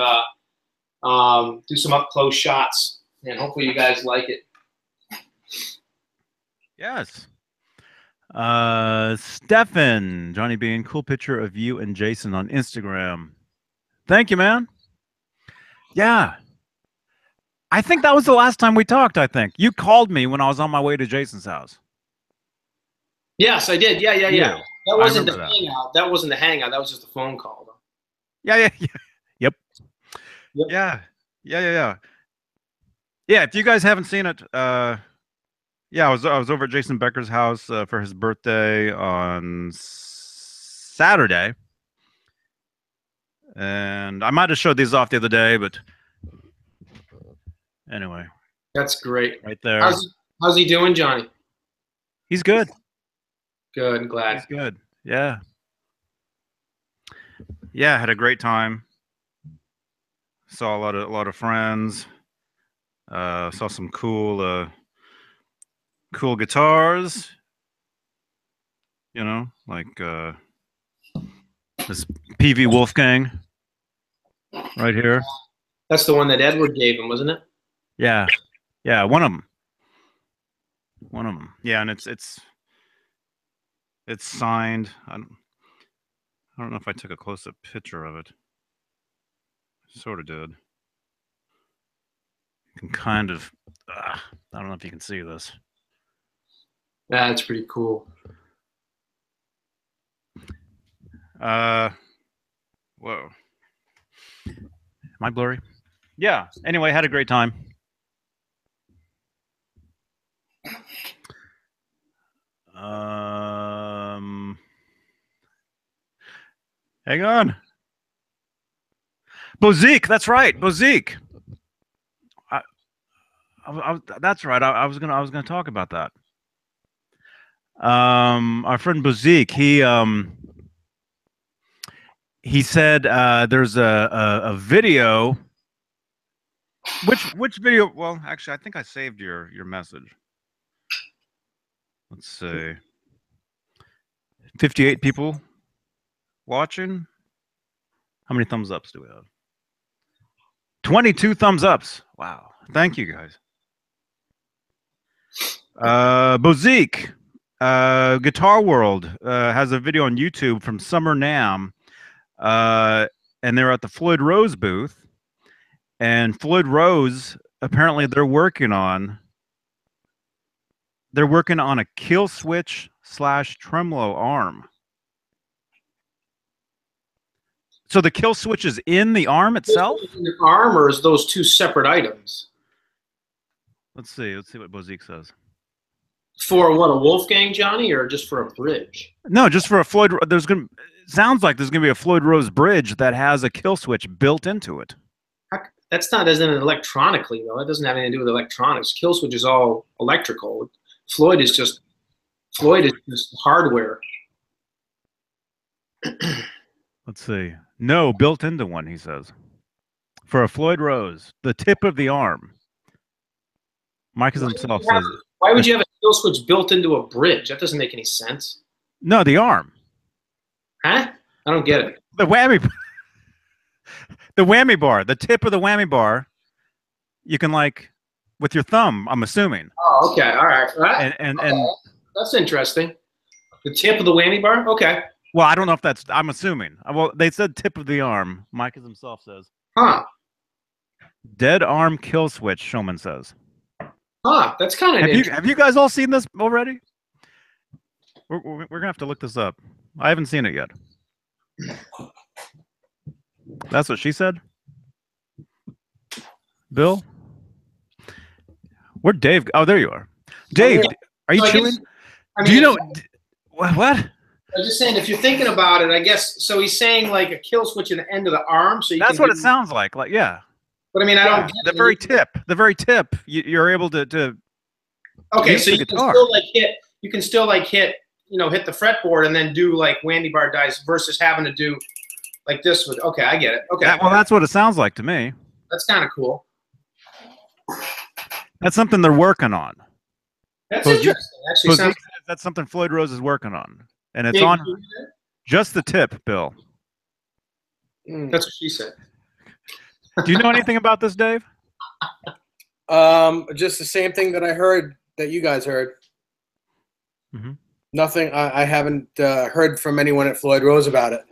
do some up-close shots. And hopefully you guys like it. Yes. Stefan, Johnny Beane, cool picture of you and Jason on Instagram. Thank you, man. Yeah. I think that was the last time we talked, I think. You called me when I was on my way to Jason's house. Yes, I did. Yeah. Yeah. That wasn't the that. hangout. That wasn't the hangout. That was just a phone call. Yeah. Yep. Yeah. Yeah. If you guys haven't seen it, yeah, I was over at Jason Becker's house for his birthday on Saturday, and I might have showed these off the other day, but anyway, that's great. Right there. How's he doing, Johnny? He's good. Good. Glad. He's good. Yeah. Yeah, had a great time. Saw a lot of friends. Saw some cool guitars. You know, like this PV Wolfgang right here. That's the one that Edward gave him, wasn't it? Yeah, one of them. Yeah, and it's signed. I don't know if I took a close-up picture of it. Sort of did. You can kind of. I don't know if you can see this. That's pretty cool. Whoa. Am I blurry? Yeah. Anyway, had a great time. Hang on. Bozique, that's right, Bozique. That's right. I was gonna talk about that. Our friend Bozique, he said there's a video. Which video? Well, actually, I think I saved your message. Let's see. 58 people watching. How many thumbs ups do we have? 22 thumbs ups. Wow. Thank you, guys. Bozique, Guitar World has a video on YouTube from Summer NAMM, and they're at the Floyd Rose booth. And Floyd Rose, apparently they're working on a kill switch / tremolo arm. So the kill switch is in the arm itself? In the arm, or is those two separate items? Let's see what Bozique says. For what, a Wolfgang, Johnny, or just for a bridge? No, just for a Floyd. Sounds like there's gonna be a Floyd Rose bridge that has a kill switch built into it. That's not as in electronically though. That doesn't have anything to do with electronics. Kill switch is all electrical. Floyd is just hardware. Let's see. No, built into one, he says. For a Floyd Rose, the tip of the arm. Marcus himself says. Why would you have a kill switch built into a bridge? That doesn't make any sense. No, the arm. Huh? I don't get it. The whammy. The whammy bar. The tip of the whammy bar. You can with your thumb. I'm assuming. Oh, okay. All right. And that's interesting. The tip of the whammy bar. Okay. Well, I don't know if that's. I'm assuming. Well, they said tip of the arm. Marcus himself says. Huh. Dead arm kill switch. Showman says. Huh. That's kind of. Have you guys all seen this already? We're gonna have to look this up. I haven't seen it yet. That's what she said. Bill, where'd Dave? Oh, there you are. Dave, are you chewing? Do you know what? I was just saying, if you're thinking about it, I guess. So he's saying like a kill switch at the end of the arm. So that's what it sounds like. Yeah. But I mean, I don't. The very tip. The very tip. You're able to. Okay, so you can still hit. You can still hit. Hit the fretboard and then do whammy bar dice versus having to do like this with. Okay, I get it. Okay. Well, that's what it sounds like to me. That's kind of cool. That's something they're working on. That's interesting. Actually, that's something Floyd Rose is working on, and it's on just the tip, Bill. That's what she said. Do you know anything about this, Dave? Just the same thing that I heard that you guys heard. Mm-hmm. Nothing. I haven't heard from anyone at Floyd Rose about it.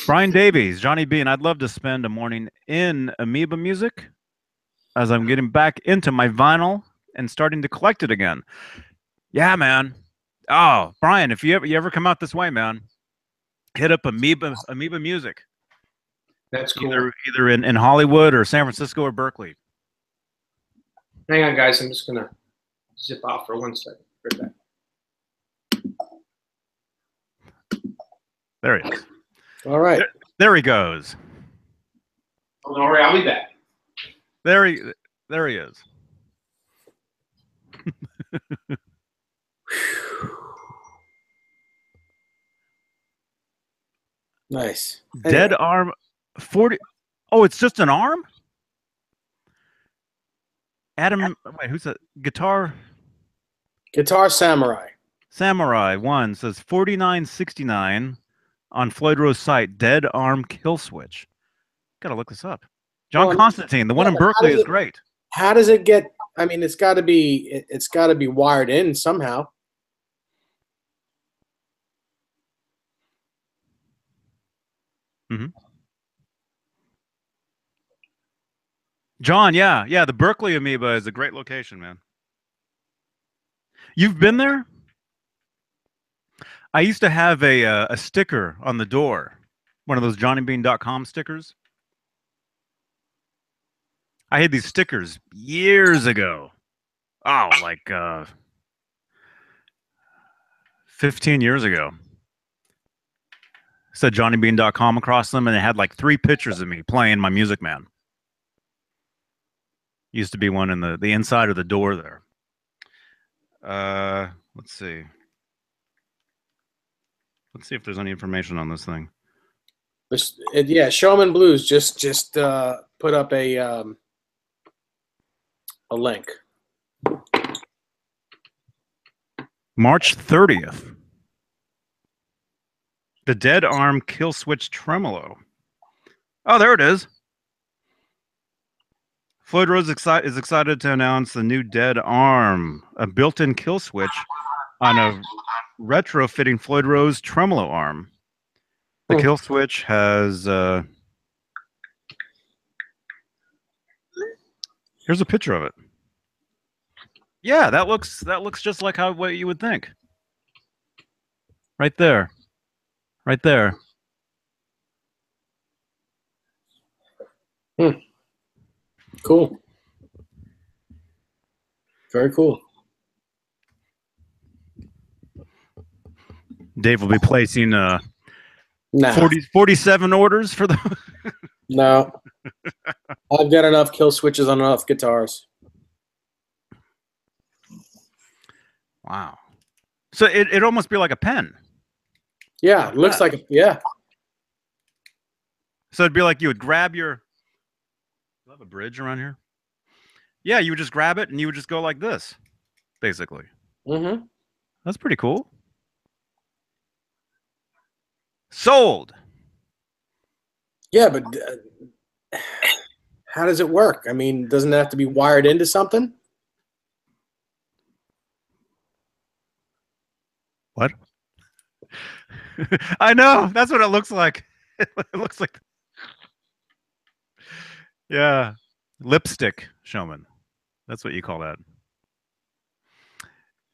Brian Davies, Johnny Beane. I'd love to spend a morning in Amoeba music as I'm getting back into my vinyl and starting to collect it again. Yeah, man. Oh, Brian, if you ever come out this way, man, hit up Amoeba music. That's cool. Either in Hollywood or San Francisco or Berkeley. Hang on, guys. I'm just gonna zip off for 1 second. Right back. There he is. All right. There he goes. Oh, don't worry, I'll be back. There he is. Nice. Dead arm 40. Oh, it's just an arm? Adam, wait, who's that? Guitar Samurai. Samurai 1 says 49.69 on Floyd Rose site. Dead arm kill switch. Gotta look this up. John Constantine, the one in Berkeley is great. How does it get? I mean, it's got to be wired in somehow. Mm-hmm. John, yeah, the Berkeley Amoeba is a great location, man. You've been there? I used to have a sticker on the door, one of those johnnybean.com stickers. I had these stickers years ago. Oh, like 15 years ago. Said johnnybean.com across them, and it had like 3 pictures of me playing my Music Man. Used to be one in the inside of the door there. Let's see. Let's see if there's any information on this thing. Yeah, Showman Blues just put up a link. March 30th. The Dead Arm Kill Switch Tremolo. Oh, there it is. Floyd Rose is excited to announce the new Dead Arm, a built-in kill switch on a retrofitting Floyd Rose tremolo arm. The kill switch has here's a picture of it. Yeah, that looks just like what you would think. Right there. Right there. Cool. Very cool. Dave will be placing 47 orders for the No. I've got enough kill switches on enough guitars. Wow. So it'd almost be like a pen. Yeah, it looks like yeah. So it'd be like you would grab your. Do I have a bridge around here? Yeah, you would just grab it and you would just go like this, basically. Mm-hmm. That's pretty cool. Sold. Yeah, but how does it work? I mean, doesn't it have to be wired into something? What? I know. That's what it looks like. It looks like. Yeah. Lipstick showman. That's what you call that.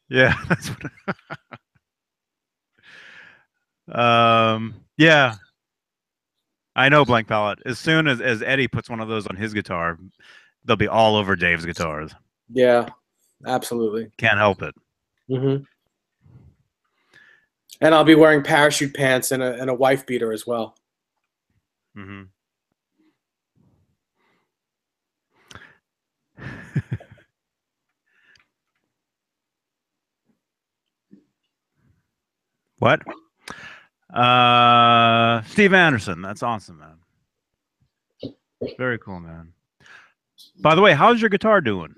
Yeah. That's what. Yeah. I know, Blank Palette. As soon as Eddie puts one of those on his guitar, they'll be all over Dave's guitars. Yeah, absolutely. Can't help it. Mm-hmm. And I'll be wearing parachute pants and a wife beater as well. Mm-hmm. What? Steve Anderson. That's awesome, man. Very cool, man. By the way, how's your guitar doing?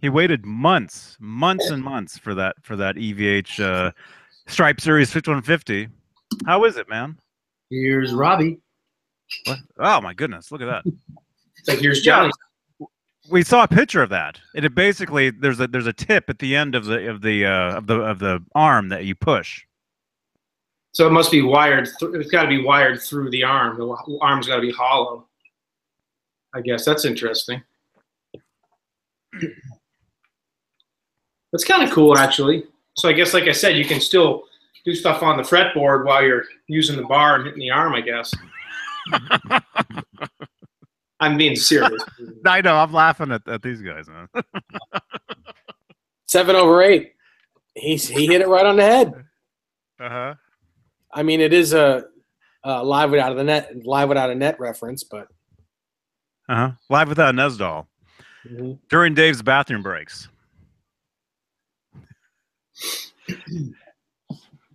He waited months and months for that EVH Stripe Series 5150. How is it, man? Here's Robbie. What? Oh my goodness! Look at that. It's like here's Johnny. We saw a picture of that. It basically there's a tip at the end of the arm that you push. So it must be wired. It's got to be wired through the arm. The arm's got to be hollow. I guess that's interesting. That's kind of cool, actually. So I guess, like I said, you can still do stuff on the fretboard while you're using the bar and hitting the arm, I guess. I'm being serious. I know. I'm laughing at these guys, man. 7 over 8. He hit it right on the head. Uh-huh. I mean, it is a live without a net reference, but Live without Nez Doll. Mm-hmm. During Dave's bathroom breaks.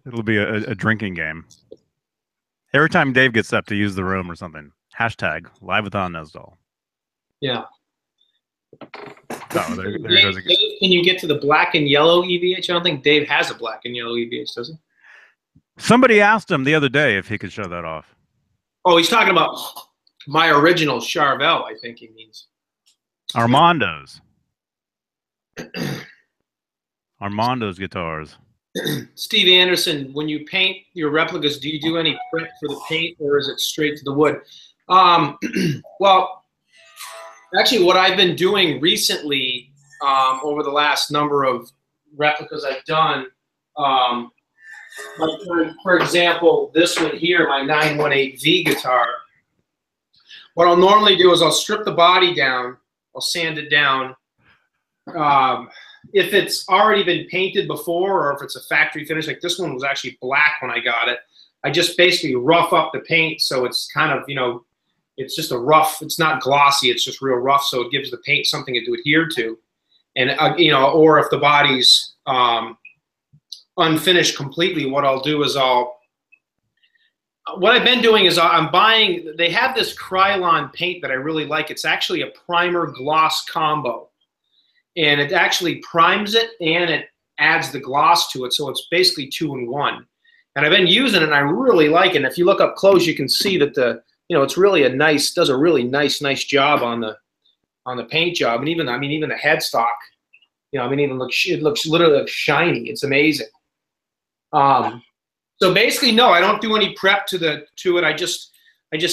It'll be a drinking game. Every time Dave gets up to use the room or something, hashtag live without Nez Doll. Yeah. Oh, there Dave, goes again. Dave, can you get to the black and yellow EVH? I don't think Dave has a black and yellow EVH, does he? Somebody asked him the other day if he could show that off. Oh, he's talking about my original Charvel, I think he means. Armando's. Armando's guitars. Steve Anderson, when you paint your replicas, do you do any prep for the paint, or is it straight to the wood? Well, actually, what I've been doing recently over the last number of replicas I've done, like for example, this one here, my 918V guitar, what I'll normally do is I'll strip the body down, I'll sand it down. If it's already been painted before, or if it's a factory finish, like this one was actually black when I got it, I just basically rough up the paint so it's kind of, you know, it's just a rough, it's not glossy, it's just real rough, so it gives the paint something to adhere to. And, you know, or if the body's unfinished completely, what I'll do is what I've been doing is I'm buying, they have this Krylon paint that I really like. It's actually a primer gloss combo. And it actually primes it and it adds the gloss to it. So it's basically 2-in-1. And I've been using it and I really like it. And if you look up close, you can see that it's really does a really nice job on the paint job. And even, I mean, even the headstock, you know, I mean, it looks literally shiny. It's amazing. So basically, no, I don't do any prep to it. I just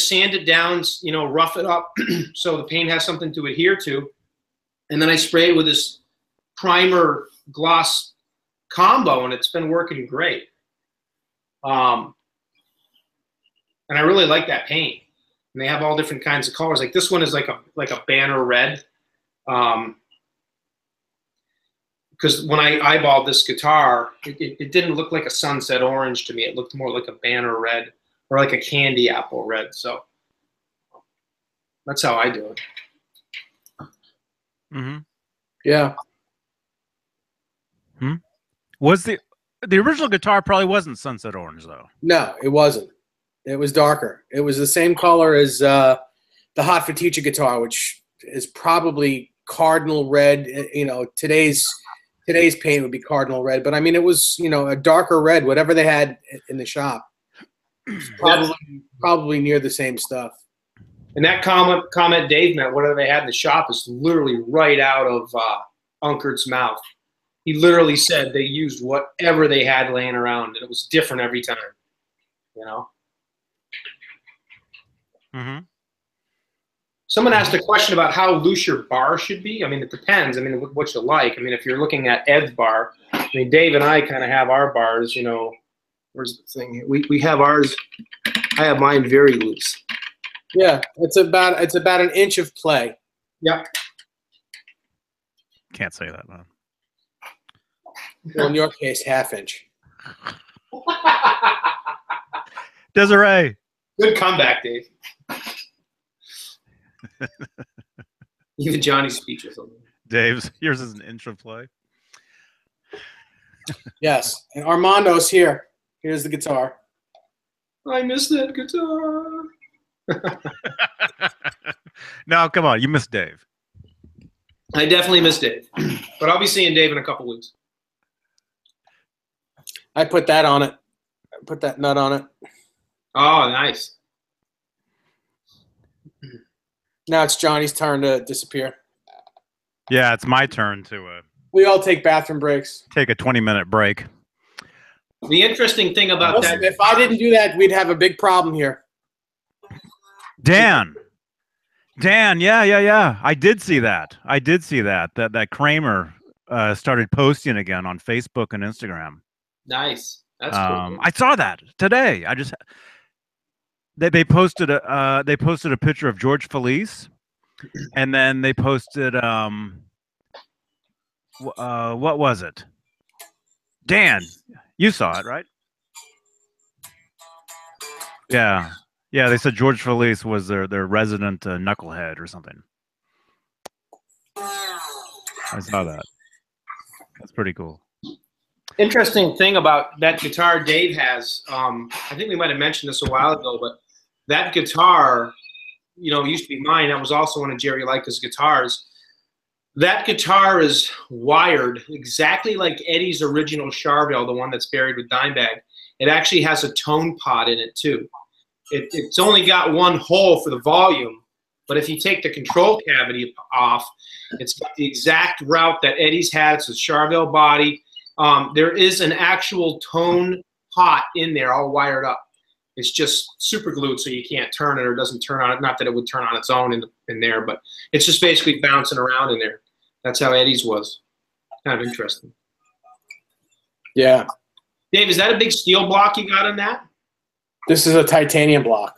sand it down, you know, rough it up so the paint has something to adhere to. And then I spray it with this primer gloss combo, and it's been working great. And I really like that paint. And they have all different kinds of colors. Like this one is like a banner red. Because when I eyeballed this guitar, it didn't look like a sunset orange to me. It looked more like a banner red or like a candy apple red. So that's how I do it. Mm-hmm. yeah. Was the original guitar probably wasn't sunset orange though? No, it wasn't. It was darker. It was the same color as the Hot for Teacher guitar, which is probably cardinal red. You know, today's paint would be cardinal red, but I mean, it was, you know, a darker red, whatever they had in the shop. Probably near the same stuff. And that comment Dave meant, whatever they had in the shop, is literally right out of Unkert's mouth. He literally said they used whatever they had laying around, and it was different every time. You know. Mm-hmm. Someone asked a question about how loose your bar should be. I mean, it depends. I mean, what you like. I mean, if you're looking at Ed's bar, I mean, Dave and I kind of have our bars. You know, where's the thing? We have ours. I have mine very loose. Yeah, it's about an inch of play. Yep. Can't say that, man. Well, in your case, half inch. Desiree. Good comeback, Dave. Even Johnny's speech or something. Dave's, yours is an inch of play. Yes, and Armando's here. Here's the guitar. I miss that guitar. No, come on. You missed Dave. I definitely miss Dave. But I'll be seeing Dave in a couple weeks. I put that on it. I put that nut on it. Oh, nice. Now it's Johnny's turn to disappear. Yeah, it's my turn to We all take bathroom breaks. take a 20-minute break. The interesting thing about Listen, that, if I didn't do that, we'd have a big problem here. Dan, yeah. I did see that. That Kramer started posting again on Facebook and Instagram. nice. That's cool. I saw that today. They posted a picture of George Felice, and then they posted what was it? Dan, you saw it, right? Yeah. Yeah, they said George Felice was their resident knucklehead or something. I saw that. That's pretty cool. Interesting thing about that guitar Dave has, I think we might have mentioned this a while ago, but that guitar, used to be mine. That was also one of Jerry Leica's guitars. That guitar is wired exactly like Eddie's original Charvel, the one that's buried with Dimebag. It actually has a tone pot in it too. It's only got one hole for the volume, but if you take the control cavity off, it's got the exact route that Eddie's had. It's a Charvel body. There is an actual tone pot in there, all wired up. It's just super glued, so you can't turn it, or it doesn't turn on. Not that it would turn on its own in there, but it's just basically bouncing around in there. That's how Eddie's was. Kind of interesting. Yeah. Dave, is that a big steel block you got in that? This is a titanium block.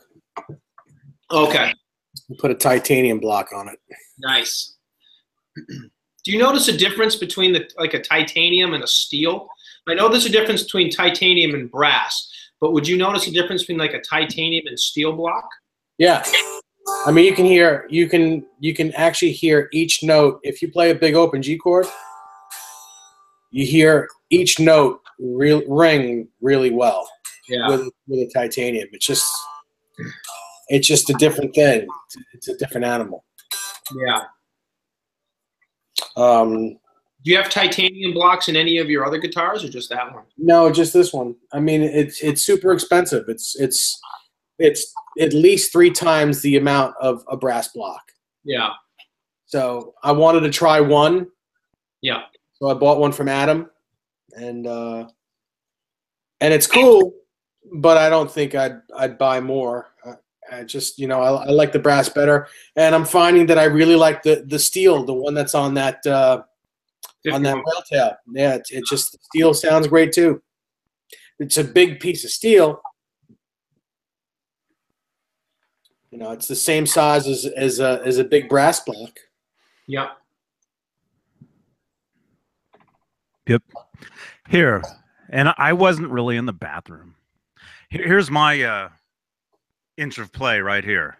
Okay. We put a titanium block on it. Nice. Do you notice a difference between a titanium and a steel? I know there's a difference between titanium and brass, but would you notice a difference between like a titanium and steel block? Yeah. I mean, you can actually hear each note. If you play a big open G chord, you hear each note ring really well. Yeah. With a titanium. It's just a different thing. It's a different animal. Yeah. Do you have titanium blocks in any of your other guitars, or just that one? No, just this one. I mean, it's super expensive. It's at least 3 times the amount of a brass block. Yeah. So I wanted to try one. Yeah. So I bought one from Adam, and it's cool, but I don't think I'd buy more. I just, I like the brass better, and I'm finding that I really like the steel, the one that's on that rail tail. Yeah, it just, the steel sounds great too. It's a big piece of steel. It's the same size as a big brass block. Yep. Yep. Here, and I wasn't really in the bathroom. Here's my inch of play right here.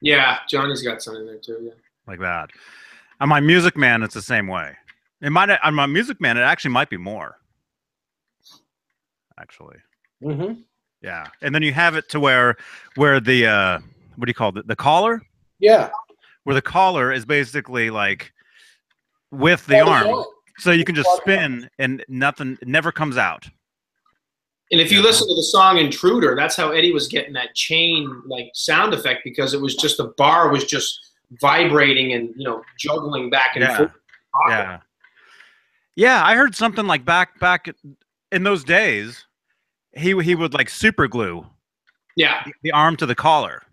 Yeah, Johnny's got some in there too. Yeah. Like that. On my Music Man, it's the same way. On my Music Man, it actually might be more. Actually. Mm-hmm. Yeah, and then you have it to where the what do you call it? The collar? Yeah. Where the collar is basically like with the arm, so you can just spin and nothing never comes out. And if you listen to the song Intruder, that's how Eddie was getting that chain like sound effect, because it was just the bar was just vibrating and juggling back and forth. Yeah. Yeah, I heard something like back in those days. He would like super glue, the arm to the collar,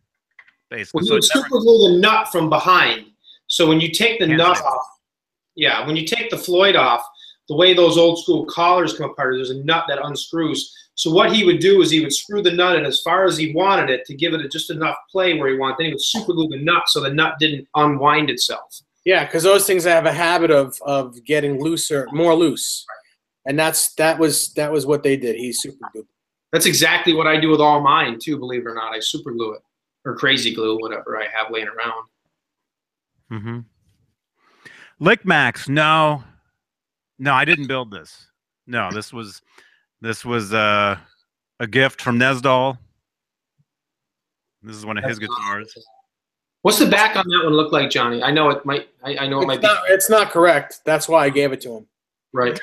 basically. Well, he would super glue the nut from behind. So when you take the nut off, when you take the Floyd off, the way those old school collars come apart, there's a nut that unscrews. So what he would do is he would screw the nut in as far as he wanted it to give it just enough play where he wanted. Then he would super glue the nut so the nut didn't unwind itself. Yeah, because those things have a habit of getting looser, more loose. And that was what they did. He super glued. That's exactly what I do with all mine too, believe it or not. I super glue it, or crazy glue, whatever I have laying around. Mm-hmm. Lick Max, no, I didn't build this. No, this was a gift from Nez Doll. This is one of his guitars. What's the back on that one look like, Johnny? I know it might. I know it might be. It's not correct. That's why I gave it to him. Right.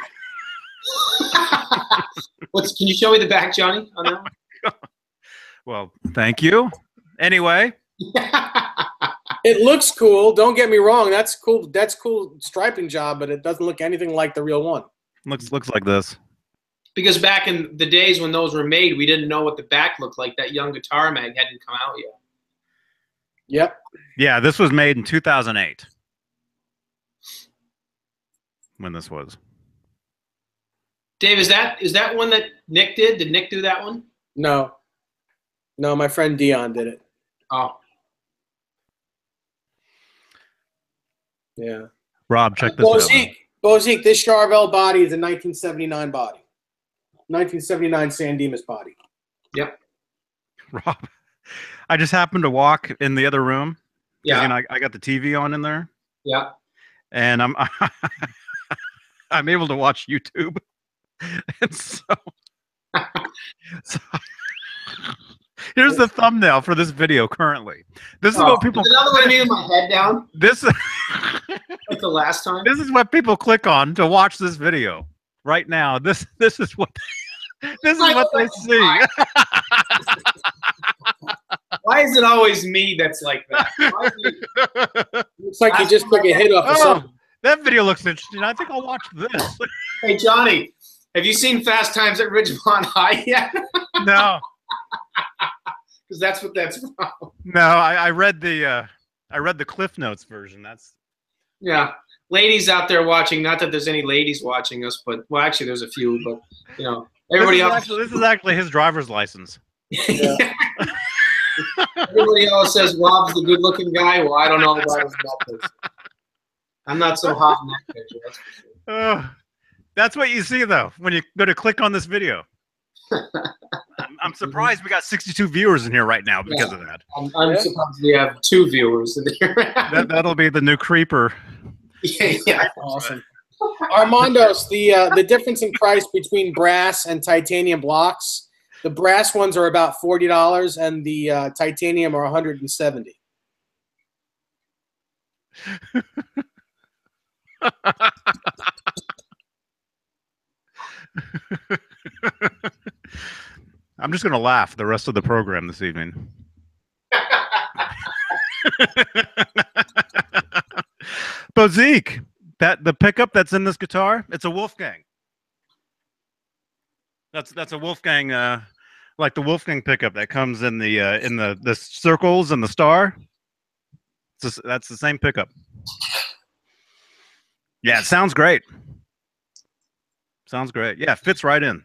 Can you show me the back, Johnny, on that one? Well, thank you. Anyway. It looks cool. Don't get me wrong. That's cool. That's cool striping job, but it doesn't look anything like the real one. Looks like this. Because back in the days when those were made, we didn't know what the back looked like. That Young Guitar mag hadn't come out yet. Yep. Yeah, this was made in 2008. When this was. Dave, is that one that Nick did? Did Nick do that one? No. No, my friend Dion did it. Oh. Yeah. Rob, check this out. Bozique, this Charvel body is a 1979 body. 1979 San Dimas body. Yep. Rob, I just happened to walk in the other room. Yeah. And I got the TV on in there. Yeah. And I'm able to watch YouTube. And so here's the thumbnail for this video currently. This is what people. Another way to me with my head down. This like the last time. This is what people click on to watch this video right now. This is what they see. Why is it always me that's like that? Looks like you just took a hit off of something. That video looks interesting. I think I'll watch this. Hey Johnny, have you seen Fast Times at Ridgemont High yet? No. Because that's what that's from. No, I read the Cliff Notes version. That's ladies out there watching. Not that there's any ladies watching us, but well, actually there's a few. But you know, everybody else. This is actually his driver's license. Yeah. Everybody else says Rob's the good-looking guy. Well, I don't know about his methods. I'm not so hot in that picture. That's for sure. That's what you see though when you go to click on this video. I'm surprised we got 62 viewers in here right now because of that. I'm surprised we have 2 viewers in here. That'll be the new creeper. Yeah. Awesome. Armandos, the difference in price between brass and titanium blocks. The brass ones are about $40, and the titanium are $170. I'm just going to laugh the rest of the program this evening. Bozique, the pickup that's in this guitar, it's a Wolfgang. That's a Wolfgang, like the Wolfgang pickup that comes in the circles and the star. That's the same pickup. Yeah, it sounds great. Sounds great. Yeah, it fits right in.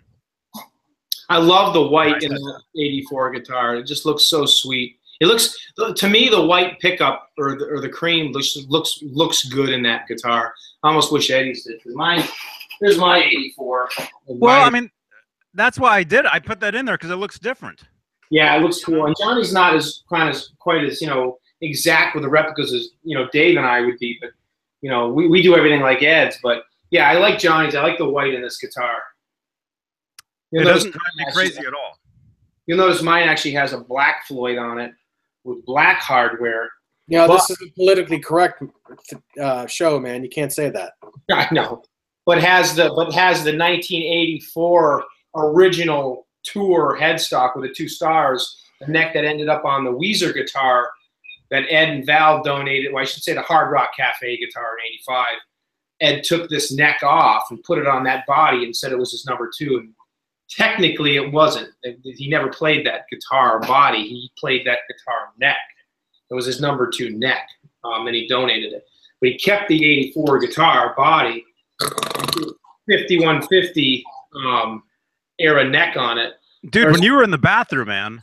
I love the white in the 84 guitar. It just looks so sweet. It looks, to me, the white pickup or the cream looks good in that guitar. I almost wish Eddie's did. There's my 84. Well, I mean, that's why I did it. I put that in there because it looks different. Yeah, it looks cool. And Johnny's not quite as exact with the replicas as Dave and I would be, but we do everything like Ed's. But yeah, I like Johnny's. I like the white in this guitar. It doesn't drive me crazy at all. You'll notice mine actually has a Black Floyd on it with black hardware. Yeah, this is a politically correct show, man. You can't say that. I know, but has the 1984 original tour headstock with the 2 stars, the neck that ended up on the Weezer guitar that Ed and Val donated. Well, I should say the Hard Rock Cafe guitar in '85. Ed took this neck off and put it on that body and said it was his number 2. And technically, it wasn't. He never played that guitar body. He played that guitar neck. It was his number 2 neck, and he donated it. But he kept the '84 guitar body, 5150 era neck on it. Dude, when you were in the bathroom, man.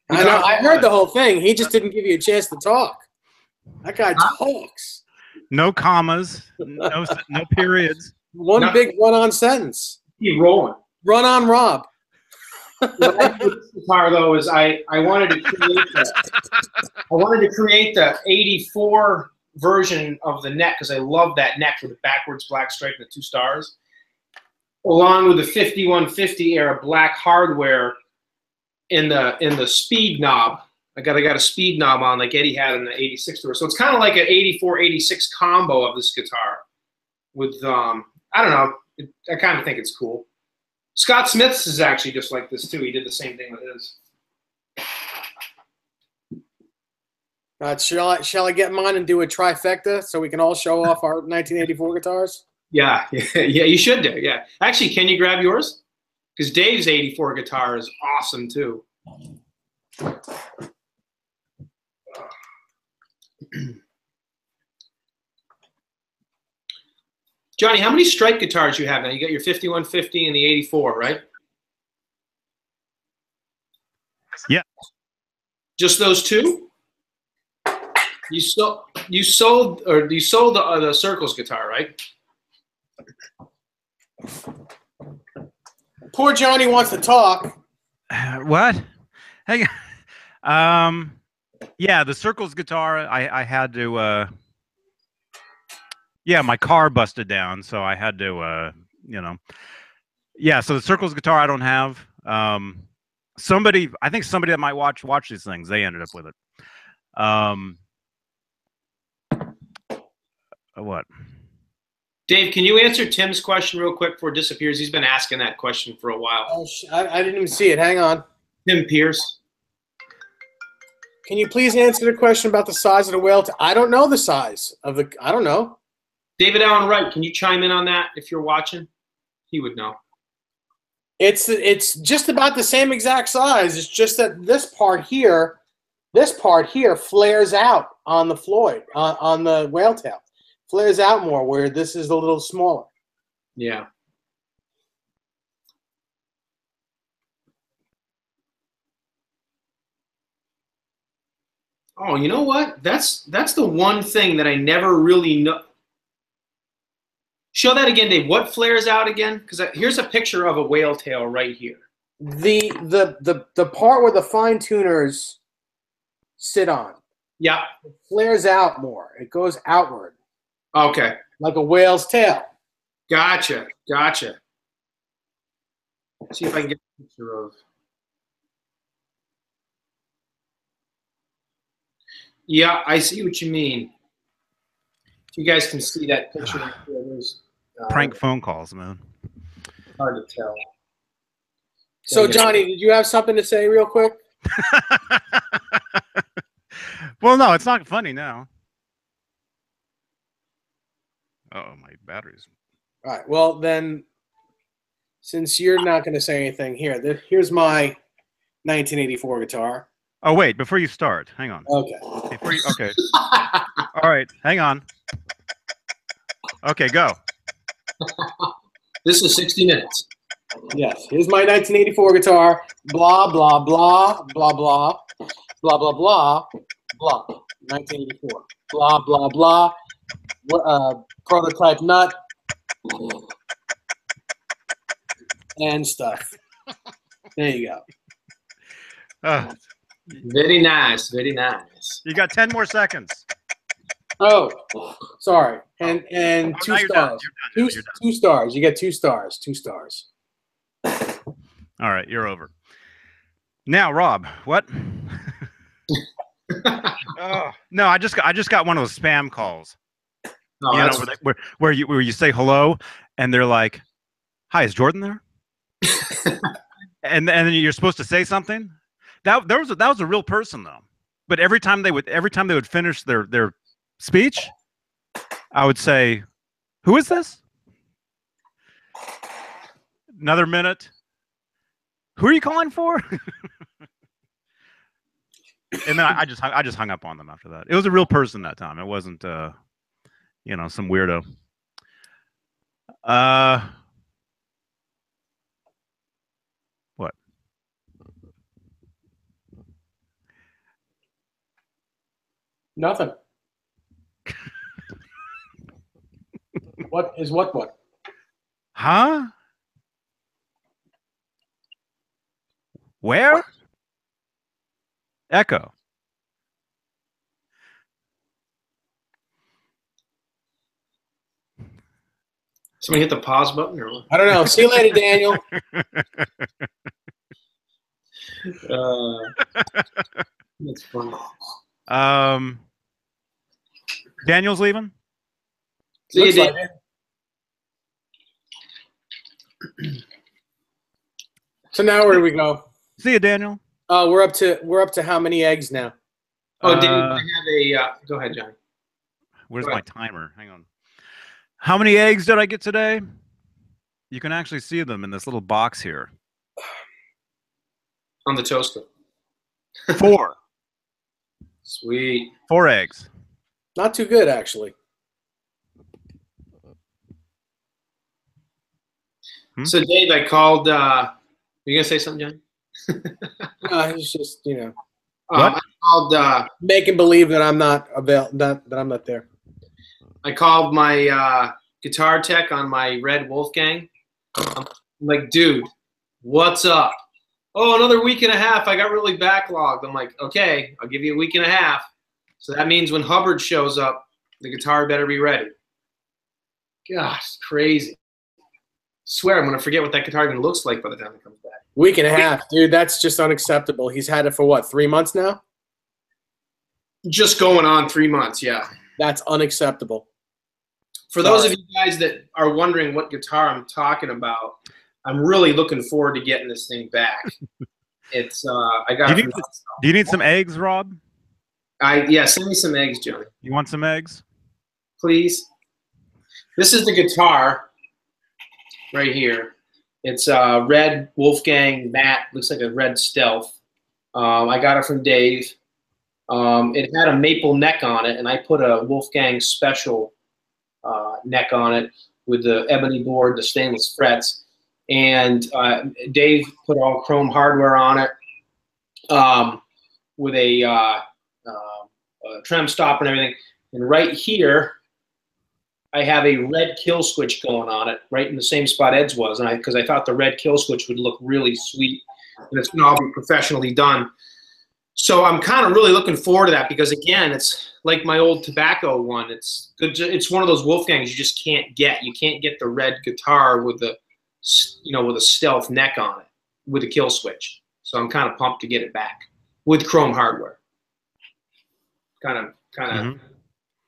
I know. I heard the whole thing. He just didn't give you a chance to talk. That guy talks. No commas, no periods. One big run-on sentence. Keep rolling. Run on Rob. What I did with this guitar though is I wanted to create the '84 version of the neck because I love that neck with the backwards black stripe and the 2 stars, along with the 5150 era black hardware in the speed knob. I got a speed knob on like Eddie had in the '86 tour, so it's kind of like an '84-'86 combo of this guitar with I don't know. I kind of think it's cool. Scott Smith's is actually just like this too. He did the same thing with his. Shall I get mine and do a trifecta so we can all show off our 1984 guitars? Yeah, yeah, you should do. Yeah, actually, can you grab yours? Because Dave's '84 guitar is awesome too. Johnny, how many strike guitars you have now? You got your 5150 and the '84, right? Yeah. Just those two? You sold the Circles guitar, right? Poor Johnny wants to talk. What? Hang on. Yeah, the Circles guitar. I had to. Yeah, my car busted down, so I had to. Yeah, so the Circles guitar I don't have. I think somebody that might watch these things, they ended up with it. What? Dave, can you answer Tim's question real quick before it disappears? He's been asking that question for a while. Oh, I didn't even see it. Hang on. Tim Pierce. Can you please answer the question about the size of the whale? I don't know the size of the. I don't know. David Allen Wright, can you chime in on that if you're watching? He would know. It's just about the same exact size. It's just that this part here flares out on the Floyd, on the whale tail. Flares out more, where this is a little smaller. Yeah. Oh, you know what? That's the one thing that I never really know. Show that again, Dave. What flares out again? Because here's a picture of a whale tail right here. The part where the fine tuners sit on. Yeah. It flares out more. It goes outward. Okay. Like a whale's tail. Gotcha. Gotcha. Let's see if I can get a picture of. Yeah, I see what you mean. If you guys can see that picture right there, there's Prank phone calls, man. hard to tell. So, Johnny, did you have something to say real quick? Well, no, it's not funny now. Oh, my batteries. All right. Well, then, since you're not going to say anything here, here's my 1984 guitar. Oh, wait, before you start, hang on. Okay. Okay. All right, hang on. Okay, go. This is 60 minutes. Yes. Here's my 1984 guitar. Blah, blah, blah, blah, blah, blah, blah, blah, blah. 1984. Blah, blah, blah. Prototype nut. And stuff. There you go. Very nice. Very nice. You got 10 more seconds. Oh, sorry. And 2 now stars. You're done. Two stars. You get 2 stars. 2 stars. All right, you're over. Now, Rob, what? Oh, no, I just got one of those spam calls. Oh, you know, where you say hello and they're like, "Hi, is Jordan there?" and then you're supposed to say something. That was a real person though. But every time they would finish their speech, I would say, "Who is this?" Another minute. Who are you calling for? And then I just hung up on them after that. It was a real person that time. It wasn't some weirdo. What? Nothing. What? Huh? Where? Echo. Somebody hit the pause button or what? I don't know. See you later, Daniel. That's fun. Daniel's leaving? See you, Dave. So now where do we go? See you, Daniel. We're up to how many eggs now? Oh, Dave, I have a. Go ahead, Johnny. Where's my timer? Hang on. How many eggs did I get today? You can actually see them in this little box here. On the toaster. 4. Sweet. 4 eggs. Not too good, actually. So, Dave, I called. You gonna say something, John? No, it's just, you know. What? I called. Making believe that I'm not that I'm not there. I called my guitar tech on my Red Wolfgang. I'm like, dude, what's up? Oh, another week and a half. I got really backlogged. I'm like, okay, I'll give you a week and a half. So that means when Hubbard shows up, the guitar better be ready. Gosh, it's crazy. Swear I'm gonna forget what that guitar even looks like by the time it comes back. Week and a half, dude. That's just unacceptable. He's had it for what, 3 months now? Just going on 3 months, yeah. That's unacceptable. For those of you guys that are wondering what guitar I'm talking about, I'm really looking forward to getting this thing back. It's I got. Do you need some eggs, Rob? Yeah, send me some eggs, Johnny. You want some eggs? Please. This is the guitar right here. It's a red Wolfgang matte. Looks like a red Stealth. I got it from Dave. It had a maple neck on it, and I put a Wolfgang special neck on it with the ebony board, the stainless frets. And Dave put all chrome hardware on it with a trem stop and everything. And right here, I have a red kill switch going on it, right in the same spot Ed's was, and because I thought the red kill switch would look really sweet, and it's going to all be professionally done. So I'm kind of really looking forward to that because, again, it's like my old tobacco one. It's good. It's one of those Wolfgangs you just can't get. You can't get the red guitar with the, with a stealth neck on it with a kill switch. So I'm kind of pumped to get it back with chrome hardware. Kind of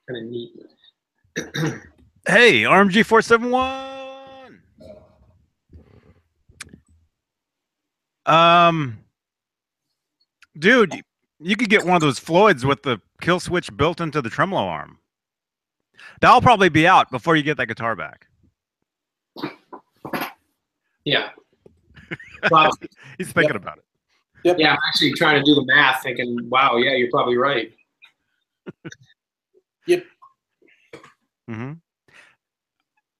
neat. Hey, RMG 471. Dude, you could get one of those Floyds with the kill switch built into the tremolo arm. That'll probably be out before you get that guitar back. Yeah. He's thinking about it. Yep. Yeah, I'm actually trying to do the math, thinking, wow, yeah, you're probably right. Yep. Mm-hmm.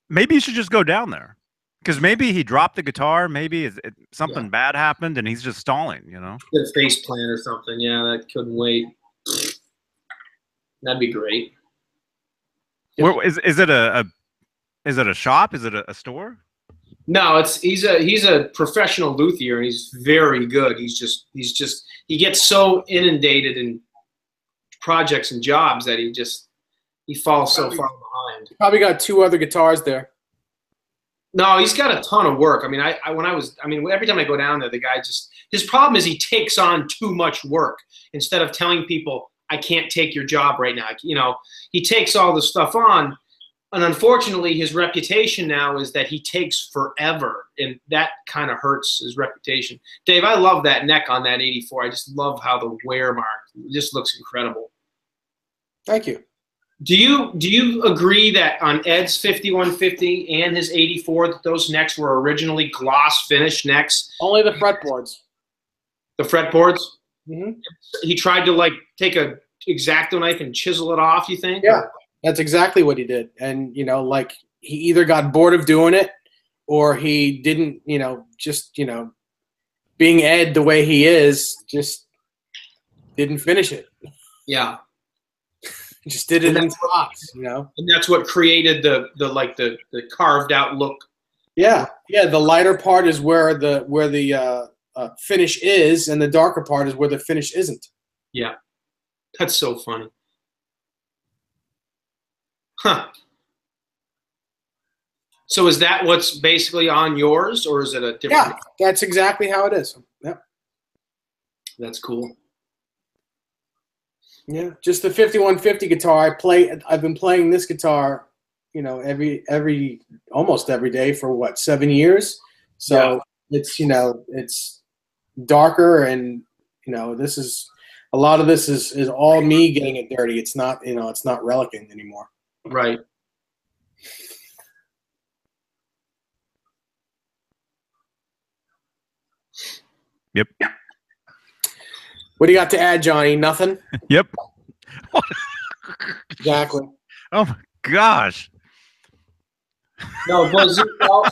Maybe you should just go down there. Because maybe he dropped the guitar, maybe something bad happened, and he's just stalling, Did a face plant or something. Yeah, that couldn't wait. That'd be great. Where, is it a shop? Is it a store? No, he's a professional luthier, and he's very good. He gets so inundated in projects and jobs that he falls so far behind. Probably got 2 other guitars there. No, he's got a ton of work. I mean, every time I go down there, the guy his problem is he takes on too much work instead of telling people, I can't take your job right now. He takes all this stuff on, and unfortunately, his reputation now is that he takes forever, and that kind of hurts his reputation. Dave, I love that neck on that 84. I just love how the wear mark just looks incredible. Thank you. Do you agree that on Ed's 5150 and his 84 that those necks were originally gloss finish necks? Only the fretboards. The fretboards? Mm-hmm. He tried to take a X-Acto knife and chisel it off, you think? Yeah, that's exactly what he did. And he either got bored of doing it or he didn't, being Ed the way he is, just didn't finish it. Yeah. Just did it in spots, And that's what created the carved out look. Yeah, yeah. The lighter part is where the finish is, and the darker part is where the finish isn't. Yeah, that's so funny. Huh. So is that what's basically on yours, or is it a different? Yeah, that's exactly how it is. Yeah. That's cool. Yeah, just the 5150 guitar. I've been playing this guitar, almost every day for what, 7 years. So it's it's darker, and this is a lot of this is all me getting it dirty. It's not, it's not relicking anymore. Right. Yep. What do you got to add, Johnny? Nothing? Yep. Exactly. Oh my gosh. No, Bozique, all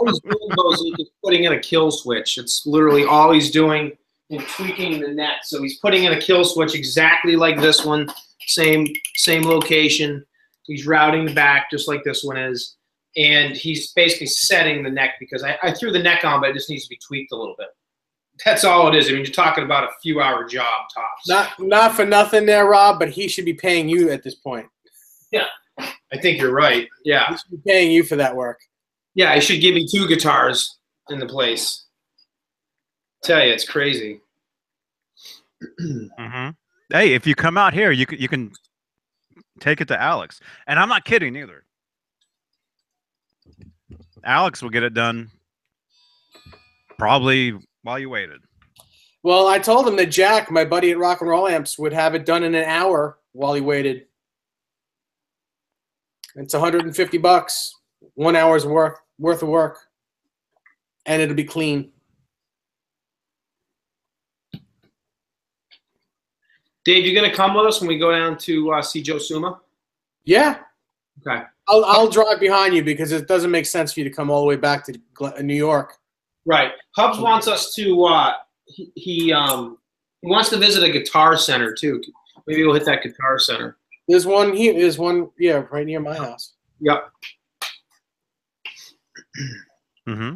he's doing, Bozique, is putting in a kill switch. It's literally all he's doing and tweaking the net. So he's putting in a kill switch exactly like this one, same location. He's routing back just like this one is. And he's basically setting the neck because I threw the neck on, but it just needs to be tweaked a little bit. That's all it is. I mean, you're talking about a few-hour job tops. Not for nothing there, Rob, but he should be paying you at this point. Yeah, I think you're right. Yeah. He should be paying you for that work. Yeah, he should give me 2 guitars in the place. Tell you, it's crazy. Mm-hmm. Hey, if you come out here, you can take it to Alex. And I'm not kidding either. Alex will get it done probably while you waited. Well, I told him that Jack, my buddy at Rock and Roll Amps, would have it done in an hour while he waited. It's $150, 1 hour's worth of work, and it'll be clean. Dave, you gonna come with us when we go down to see Joe Suma? Yeah. Okay. I'll drive behind you because it doesn't make sense for you to come all the way back to New York. Right. Hubs wants us to. He wants to visit a guitar center too. Maybe we'll hit that guitar center. There's one here. There's one, yeah, right near my house. Yep. Mm-hmm.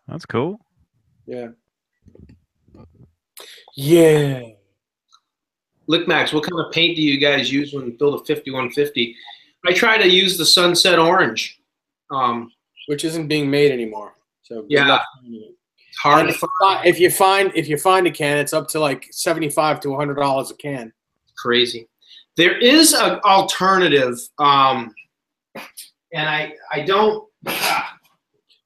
That's cool. Yeah. Yeah. Lickmax, what kind of paint do you guys use when you build a 5150? I try to use the Sunset Orange. Which isn't being made anymore. So yeah, it's hard to find. If you find a can, it's up to like $75 to $100 a can. Crazy. There is an alternative, and I don't.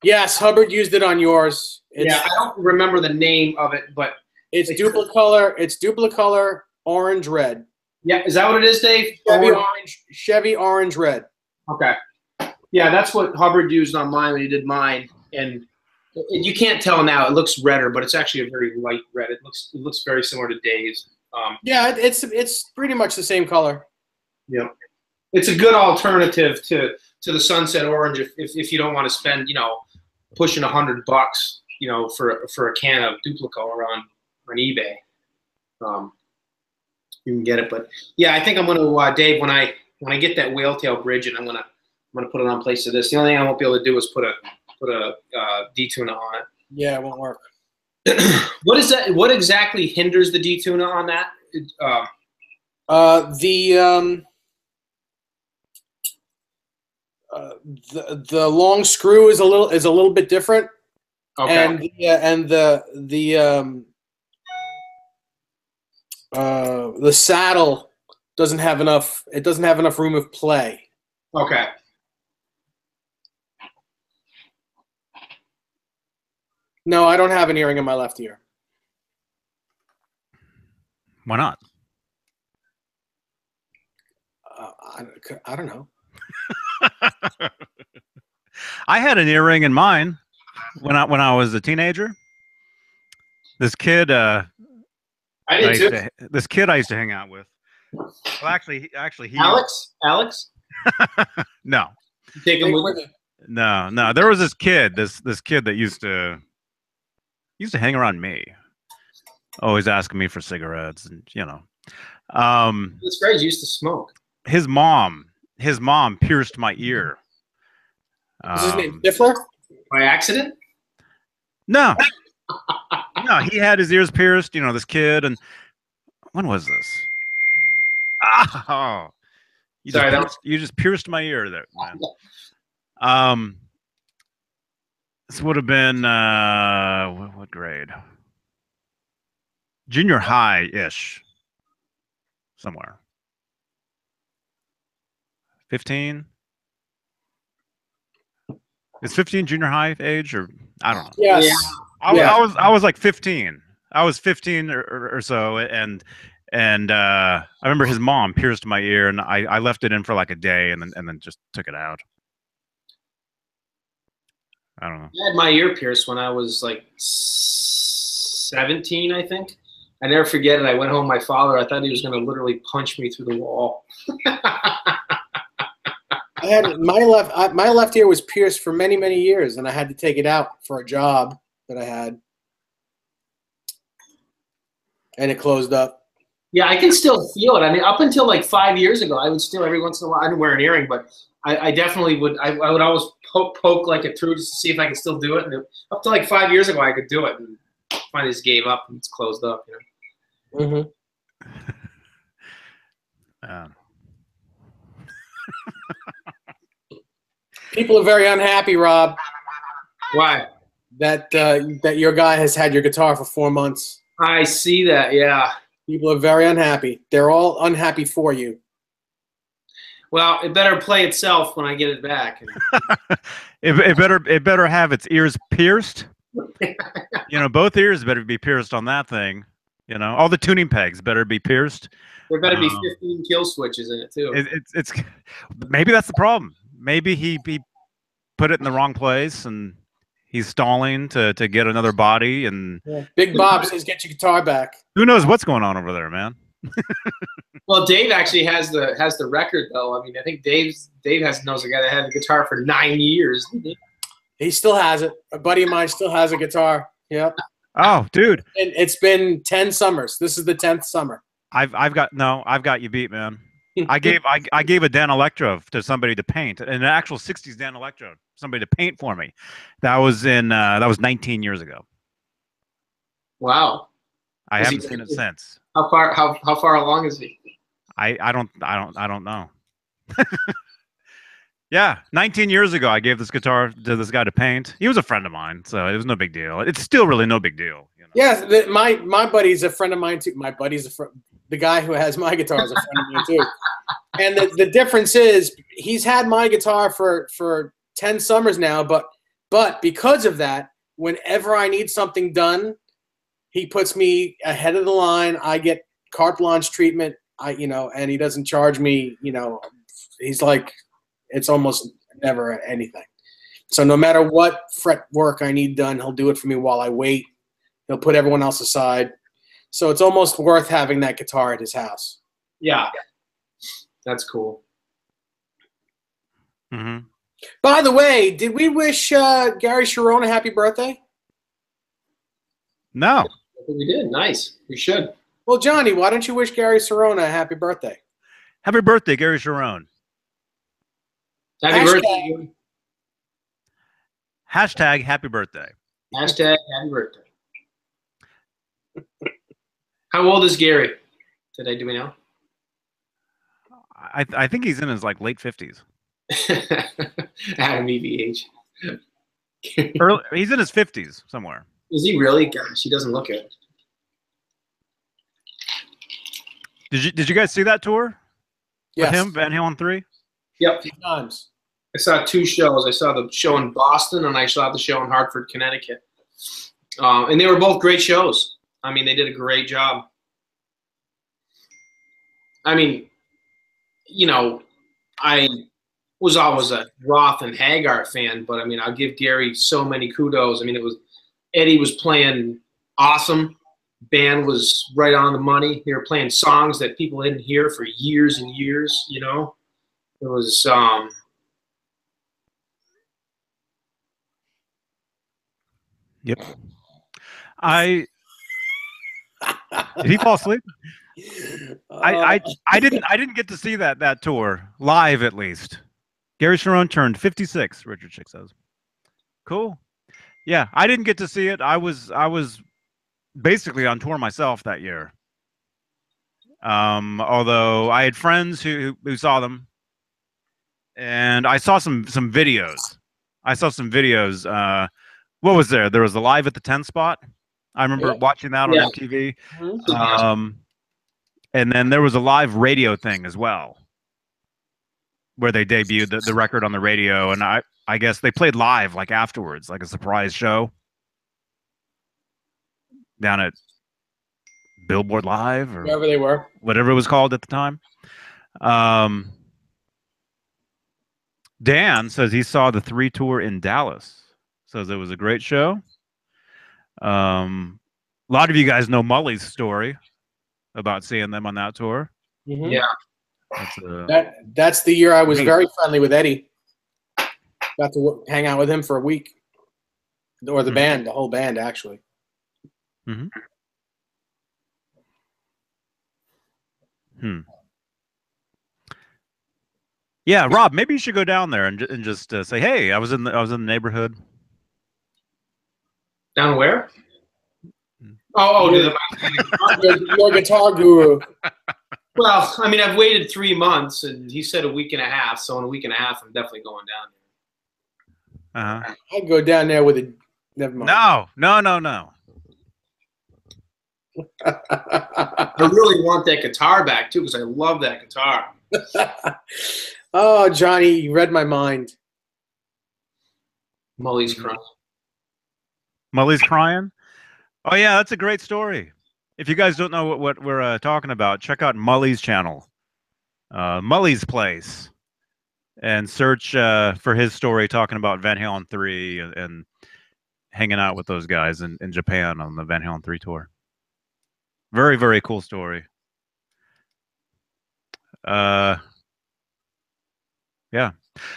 Yes, Hubbard used it on yours. Yeah, I don't remember the name of it, but it's Duplicolor. It's Duplicolor orange red. Yeah, is that what it is, Dave? Chevy orange red. Okay. Yeah, that's what Hubbard used on mine when he did mine, and you can't tell now. It looks redder, but it's actually a very light red. It looks very similar to Dave's. Yeah, it's pretty much the same color. Yeah, it's a good alternative to the Sunset Orange if you don't want to spend pushing $100 for a can of Duplicolor on eBay. You can get it, but yeah, I think I'm gonna Dave when I get that whale tail bridge, and I'm gonna put it on place to this. The only thing I won't be able to do is put a D-tuna on it. Yeah, it won't work. What is that? What exactly hinders the D-tuna on that? The long screw is a little bit different. Okay. And the saddle doesn't have enough. It doesn't have enough room of play. Okay. No, I don't have an earring in my left ear. Why not? I don't know. I had an earring in mine when I was a teenager. This kid, this kid I used to hang out with. Well, actually, he. Alex. No. You take him with you? No. There was this kid that used to hang around me, always asking me for cigarettes, and It's great. You used to smoke. His mom pierced my ear. Is his name Stifler? By accident? No. No, he had his ears pierced, this kid. And when was this? Oh, you just pierced my ear there, man. This would have been what grade? Junior high-ish, somewhere. 15. Is 15 junior high age, or I don't know? Yes. I was like 15. I was 15 or so, and I remember his mom pierced my ear, and I left it in for like a day, and then just took it out. I don't know. I had my ear pierced when I was like 17, I think. I never forget it. I went home. My father, I thought he was going to literally punch me through the wall. I had my left ear was pierced for many, many years, and I had to take it out for a job that I had, and it closed up. Yeah, I can still feel it. I mean, up until like 5 years ago, I would still every once in a while. I didn't wear an earring, but I definitely would. I would always poke like it through just to see if I could still do it. And up to like 5 years ago, I could do it. And finally, just gave up and it's closed up. You know. Mm-hmm. People are very unhappy, Rob. Why? That your guy has had your guitar for 4 months. I see that. Yeah. People are very unhappy. They're all unhappy for you. Well, it better play itself when I get it back. it better have its ears pierced. You know, both ears better be pierced on that thing. You know, all the tuning pegs better be pierced. There better be 15 kill switches in it too. It's maybe that's the problem. Maybe he put it in the wrong place and he's stalling to get another body. And Big Bob says, "Get your guitar back." Who knows what's going on over there, man? Well, Dave actually has the record though. I mean, I think Dave knows a guy that had a guitar for 9 years. He still has it. A buddy of mine still has a guitar. Yep. Oh, dude. And it's been 10 summers. This is the 10th summer. I've got you beat, man. I gave a Dan Electro to somebody to paint, an actual 60s Dan Electro, somebody to paint for me. That was 19 years ago. Wow. I haven't seen it since. How far along is he? I don't know. Yeah, 19 years ago, I gave this guitar to this guy to paint. He was a friend of mine, so it was no big deal. It's still really no big deal. You know? Yeah, my buddy's a friend of mine too. My buddy's the guy who has my guitar is a friend of mine too. And the difference is he's had my guitar for 10 summers now, but because of that, whenever I need something done, he puts me ahead of the line. I get carte blanche treatment. And he doesn't charge me. He's like, it's almost never anything. So no matter what fret work I need done, he'll do it for me while I wait. He'll put everyone else aside. So it's almost worth having that guitar at his house. Yeah. That's cool. Mm-hmm. By the way, did we wish Gary Sharon a happy birthday? No. I think we did. Nice. We should. Well, Johnny, why don't you wish Gary Sharon a happy birthday? Happy birthday, Gary Sharon. Happy birthday. Hashtag happy birthday. Hashtag happy birthday. How old is Gary? Do we know? I think he's in his like late 50s. Adam EVH. He's in his 50s somewhere. Is he really? Gosh, he doesn't look it. Did you guys see that tour? Yes. With him, Van Halen 3? Yep. 2 times. I saw 2 shows. I saw the show in Boston and I saw the show in Hartford, Connecticut. And they were both great shows. I mean, they did a great job. I mean, I was always a Roth and Hagar fan, but I mean, I'll give Gary so many kudos. I mean, Eddie was playing awesome. Band was right on the money. They were playing songs that people didn't hear for years and years, It was Yep. Did he fall asleep? I didn't get to see that tour live, at least. Gary Sharon turned 56. Richard Schick says, "Cool." Yeah, I didn't get to see it. I was basically on tour myself that year. Although I had friends who saw them, and I saw some videos. What was there? There was a Live at the 10 spot. I remember watching that on MTV. And then there was a live radio thing as well, where they debuted the record on the radio, and I guess they played live like afterwards, like a surprise show. down at Billboard Live or Wherever they were. whatever it was called at the time. Dan says he saw the 3 tour in Dallas. Says it was a great show. A lot of you guys know Mully's story about seeing them on that tour. Mm-hmm. Yeah. That's the year I was very friendly with Eddie. Got to hang out with him for a week. Or the band, the whole band, actually. Mm-hmm. Yeah, Rob, maybe you should go down there and just say, "Hey, I was in the neighborhood." Down where? Oh, your guitar guru. Well, I mean, I've waited 3 months, and he said a week and a half. So in a week and a half, I'm definitely going down there. I'd go down there with a. Never mind. No. I really want that guitar back too, because I love that guitar. Oh, Johnny, you read my mind. Mully's crying. Mully's crying? Oh, yeah, that's a great story. If you guys don't know what we're talking about, check out Mully's channel, Mully's Place, and search for his story talking about Van Halen 3 and hanging out with those guys in Japan on the Van Halen 3 tour. Very, very cool story. Yeah.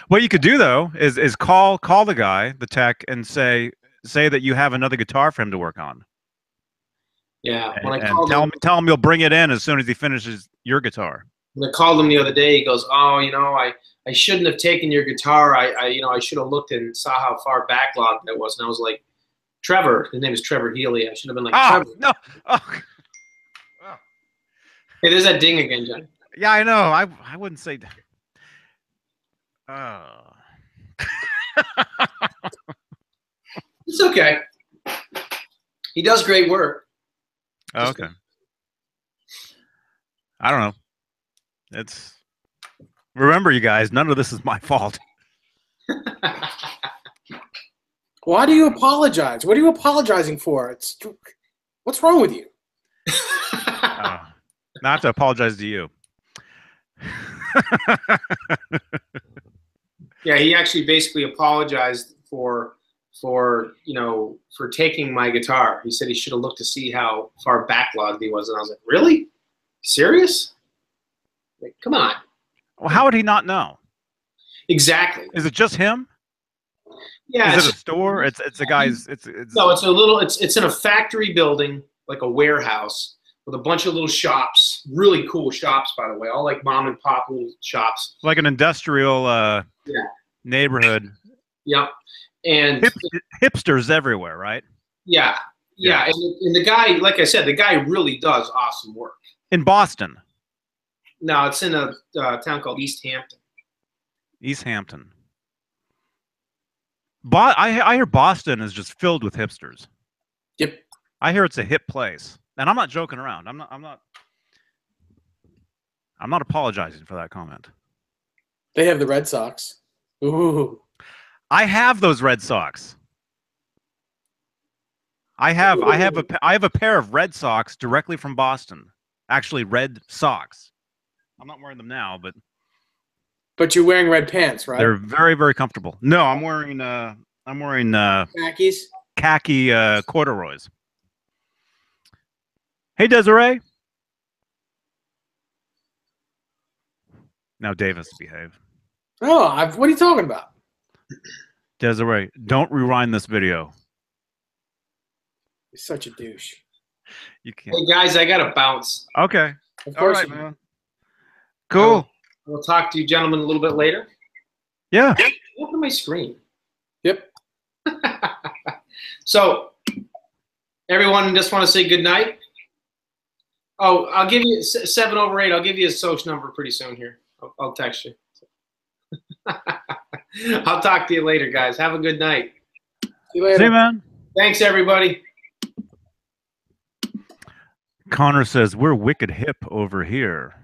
What you could do though is call the guy, the tech, and say that you have another guitar for him to work on. Yeah. And tell him you'll bring it in as soon as he finishes your guitar. When I called him the other day, he goes, "Oh, I shouldn't have taken your guitar. I should have looked and saw how far backlogged that was." And I was like, "Trevor, his name is Trevor Healy. I should have been like, Trevor." No. Oh. Hey, there's that ding again, John. Yeah, I know. I wouldn't say. It's okay. He does great work. Okay. I don't know. Remember, you guys, none of this is my fault. Why do you apologize? What are you apologizing for? What's wrong with you? Now I have to apologize to you. Yeah, he actually basically apologized for taking my guitar. He said he should have looked to see how far backlogged he was, and I was like, "Really? Serious? Like, come on." Well, how would he not know? Exactly. Is it just him? Yeah. Is it a store? It's a guy's. No, it's in a factory building, like a warehouse, with a bunch of little shops. Really cool shops, by the way. All like mom and pop little shops. Like an industrial neighborhood. Yep. And hipsters everywhere, right? Yeah. And the guy, like I said, the guy really does awesome work. In Boston. No, it's in a town called East Hampton. East Hampton. I hear Boston is just filled with hipsters. Yep. I hear it's a hip place, and I'm not joking around. I'm not apologizing for that comment. They have the Red Sox. Ooh. I have those Red Sox. I have a pair of Red Sox directly from Boston. Actually, Red Sox. I'm not wearing them now, but you're wearing red pants, right? They're very, very comfortable. No, I'm wearing khakis. Khaki corduroys. Hey, Desiree. Now, Davis, behave. Oh, what are you talking about? Desiree, don't rewind this video. You're such a douche. You can't. Hey, guys, I got to bounce. Okay. Of course. All right, man. Cool. We'll talk to you gentlemen a little bit later. Yeah. Look at my screen. Yep. So, everyone, just want to say good night. Oh, I'll give you 7 over 8. I'll give you a social number pretty soon here. I'll text you. I'll talk to you later, guys. Have a good night. See you later. See you, man. Thanks, everybody. Connor says, we're wicked hip over here.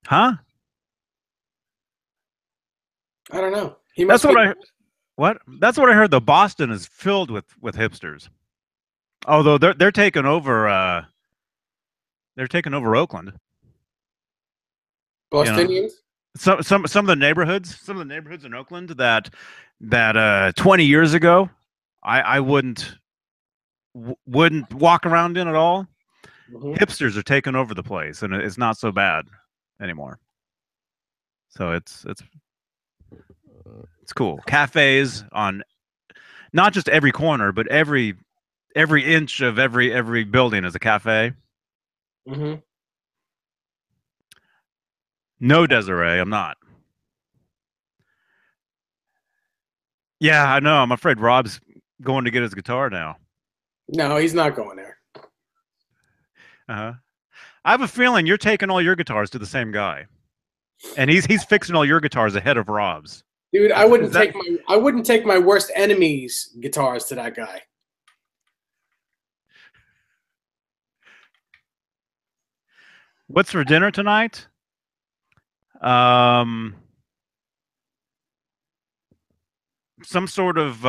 Huh? I don't know. That's what I heard. The Boston is filled with hipsters. Although they're taking over. They're taking over Oakland. Bostonians. Some of the neighborhoods, in Oakland that 20 years ago, I wouldn't walk around in at all. Mhm. Hipsters are taking over the place, and it's not so bad anymore. So it's cool. Cafes on not just every corner, but every inch of every building is a cafe. Mhm. No, Desiree, I'm not. Yeah, I know. I'm afraid Rob's going to get his guitar now. No, he's not going there. Uh-huh. I have a feeling you're taking all your guitars to the same guy, and he's fixing all your guitars ahead of Rob's. Dude, I wouldn't take my worst enemy's guitars to that guy. What's for dinner tonight? Some sort of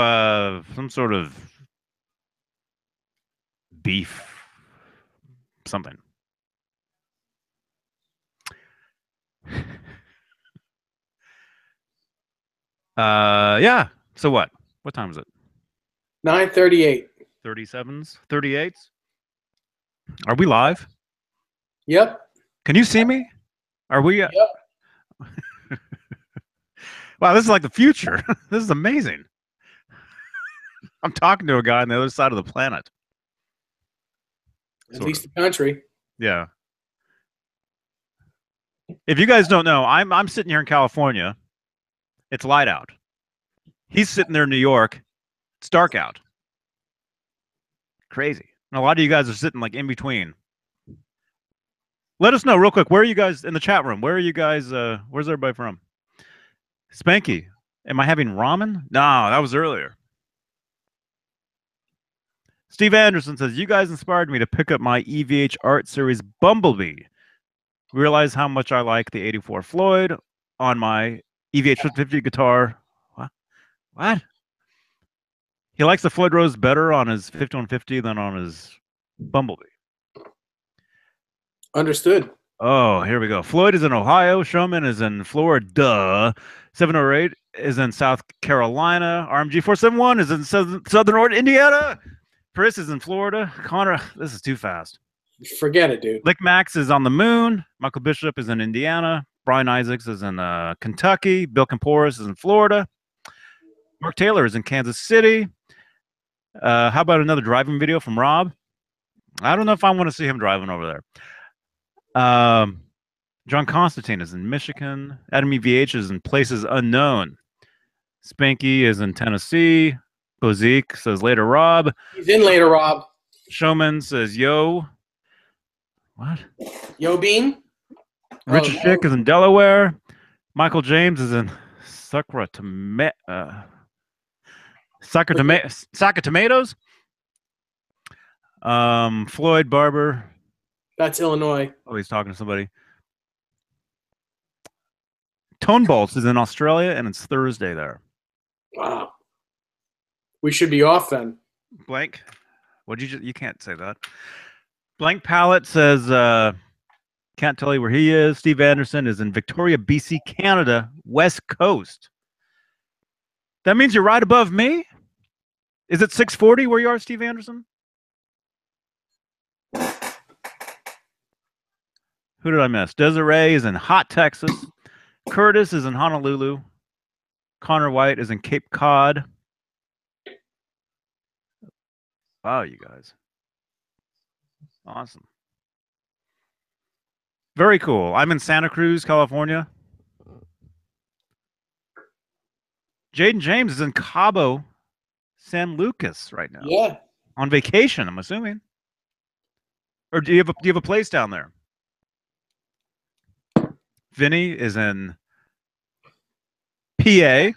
beef, something. Yeah. So what? What time is it? 9:38. 37s, 38s. Are we live? Yep. Can you see me? Are we? Yep. Wow, this is like the future. This is amazing. I'm talking to a guy on the other side of the planet. At least the country. Yeah. If you guys don't know, I'm sitting here in California. It's light out. He's sitting there in New York. It's dark out. Crazy. And a lot of you guys are sitting like in between. Let us know real quick. Where are you guys in the chat room? Where are you guys? Where's everybody from? Spanky, am I having ramen? No, that was earlier. Steve Anderson says, you guys inspired me to pick up my EVH Art Series Bumblebee. Realize how much I like the 84 Floyd on my EVH 50 guitar. What? He likes the Floyd Rose better on his 5150 than on his Bumblebee. Understood. Oh, here we go. Floyd is in Ohio. Showman is in Florida. 708 is in South Carolina. RMG 471 is in Southern Indiana. Chris is in Florida. Connor, this is too fast. Forget it, dude. Lick Max is on the moon. Michael Bishop is in Indiana. Brian Isaacs is in Kentucky. Bill Camporis is in Florida. Mark Taylor is in Kansas City. How about another driving video from Rob? I don't know if I want to see him driving over there. John Constantine is in Michigan. Adam EVH is in places unknown. Spanky is in Tennessee. Bozique says later Rob. He's in later, Rob. Showman says yo. What? Yo, Beane. Richard Schick is in Delaware. Michael James is in Tomatoes. Floyd Barber. That's Illinois. Oh, he's talking to somebody. Tone Bolts is in Australia, and it's Thursday there. Wow. We should be off then. Blank. You can't say that. Blank Palette says, can't tell you where he is. Steve Anderson is in Victoria, BC, Canada, West Coast. That means you're right above me? Is it 640 where you are, Steve Anderson? Who did I miss? Desiree is in Hot, Texas. Curtis is in Honolulu. Connor White is in Cape Cod. Wow, you guys. Awesome. Very cool. I'm in Santa Cruz, California. Jaden James is in Cabo San Lucas right now. Yeah. On vacation, I'm assuming. Or do you have a place down there? Vinny is in PA.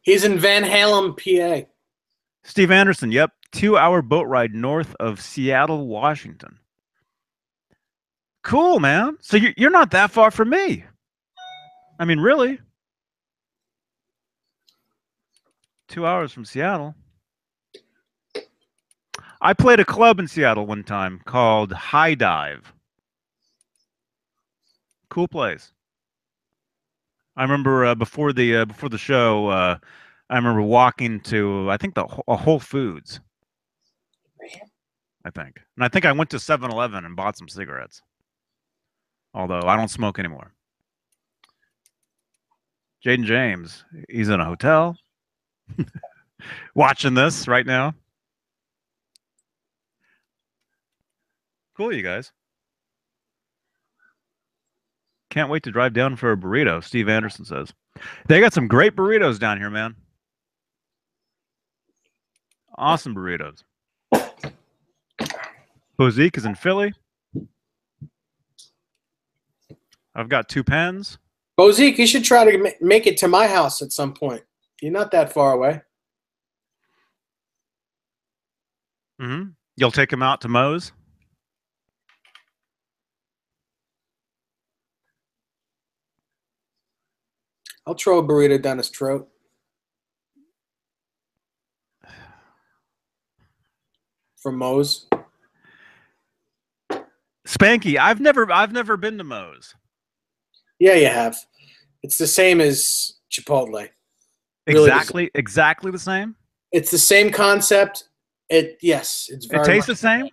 He's in Van Halen, PA. Steve Anderson, yep. 2-hour boat ride north of Seattle, Washington. Cool, man. So you're not that far from me. I mean, really? 2 hours from Seattle. I played a club in Seattle one time called High Dive. Cool place. I remember before the show, I remember walking to I think a Whole Foods. I think, and I think I went to 7-Eleven and bought some cigarettes. Although I don't smoke anymore. Jaden James, he's in a hotel, watching this right now. Cool, you guys. Can't wait to drive down for a burrito, Steve Anderson says. They got some great burritos down here, man. Awesome burritos. Bozique is in Philly. I've got 2 pens. Bozique, you should try to make it to my house at some point. You're not that far away. Mm-hmm. You'll take him out to Moe's? I'll throw a burrito down his throat. From Moe's. Spanky, I've never been to Moe's. Yeah, you have. It's the same as Chipotle. Really exactly the same? It's the same concept. Yes, it's very It tastes the same?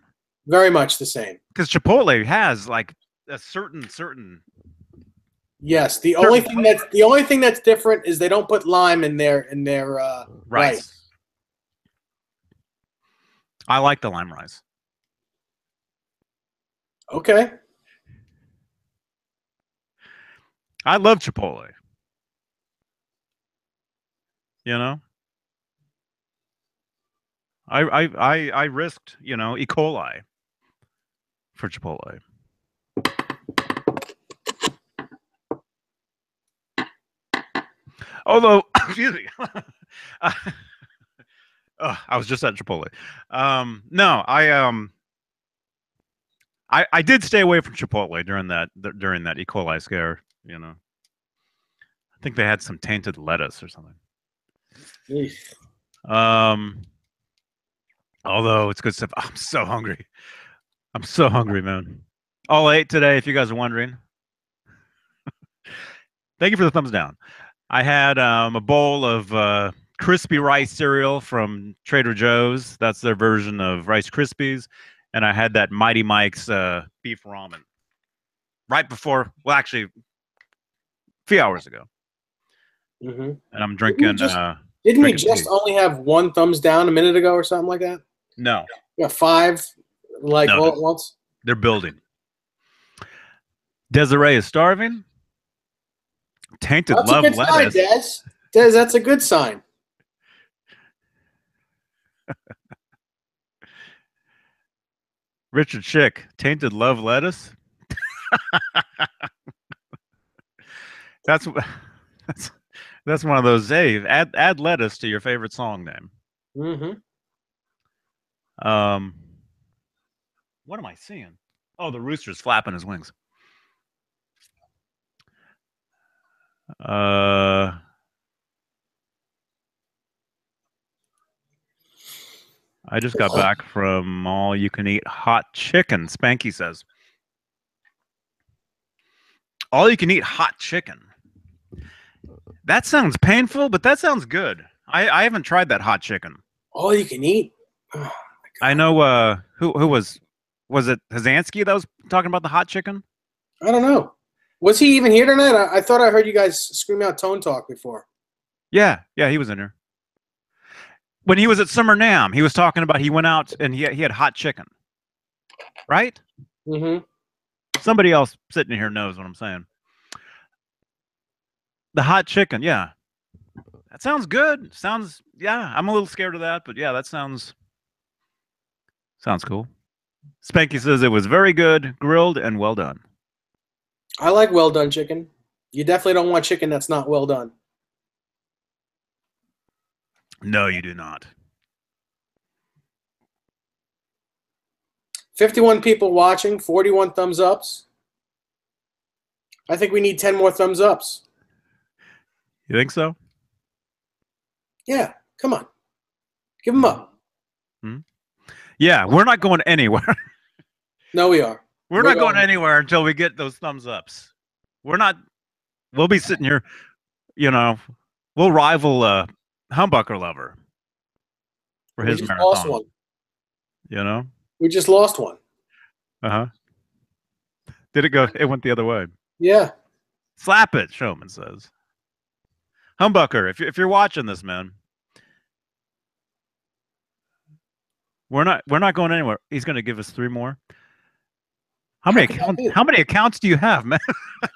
Very much the same. Because Chipotle has like a certain Yes, the only thing that's different is they don't put lime in their rice. I like the lime rice. Okay. I love Chipotle. You know? I risked, E. coli for Chipotle. Although, excuse me, I was just at Chipotle. No, I did stay away from Chipotle during that E. coli scare. I think they had some tainted lettuce or something. Eesh. Although it's good stuff. I'm so hungry. I'm so hungry, man. All I ate today, if you guys are wondering. Thank you for the thumbs down. I had a bowl of crispy rice cereal from Trader Joe's. That's their version of Rice Krispies. And I had that Mighty Mike's beef ramen right before, well, actually, a few hours ago. Mm-hmm. And I'm drinking. Didn't we just only have 1 thumbs down a minute ago or something like that? No. Yeah, 5, all at once? They're building. Desiree is starving. Tainted That's love a good lettuce. sign, Des, that's a good sign. Richard Schick, tainted love lettuce. That's one of those. Hey, add lettuce to your favorite song name. Mm-hmm. What am I seeing? Oh, the rooster's flapping his wings. I just got back from All You Can Eat Hot Chicken, Spanky says. All you can eat hot chicken. That sounds painful, but that sounds good. I haven't tried that hot chicken. All you can eat? Oh, I know who was it Hazansky that was talking about the hot chicken? I don't know. Was he even here tonight? I thought I heard you guys scream out Tone Talk before. Yeah, he was in here. When he was at Summer Nam, he was talking about he went out and he had hot chicken. Right? Mm-hmm. Somebody else sitting here knows what I'm saying. The hot chicken, yeah. That sounds good. Yeah, I'm a little scared of that, but yeah, that sounds cool. Spanky says it was very good, grilled, and well done. I like well done chicken. You definitely don't want chicken that's not well done. No, you do not. 51 people watching, 41 thumbs ups. I think we need 10 more thumbs ups. You think so? Yeah, come on. Give them up. Yeah, we're not going anywhere. No, we are. We're not going anywhere until we get those thumbs ups. We're not. We'll be sitting here. You know, we'll rival Humbucker Lover for his marathon. Lost one. You know, we just lost one. Did it go? It went the other way. Yeah. Slap it, Showman says. Humbucker, if you're watching this, man, we're not going anywhere. He's going to give us 3 more. How many accounts do you have, man?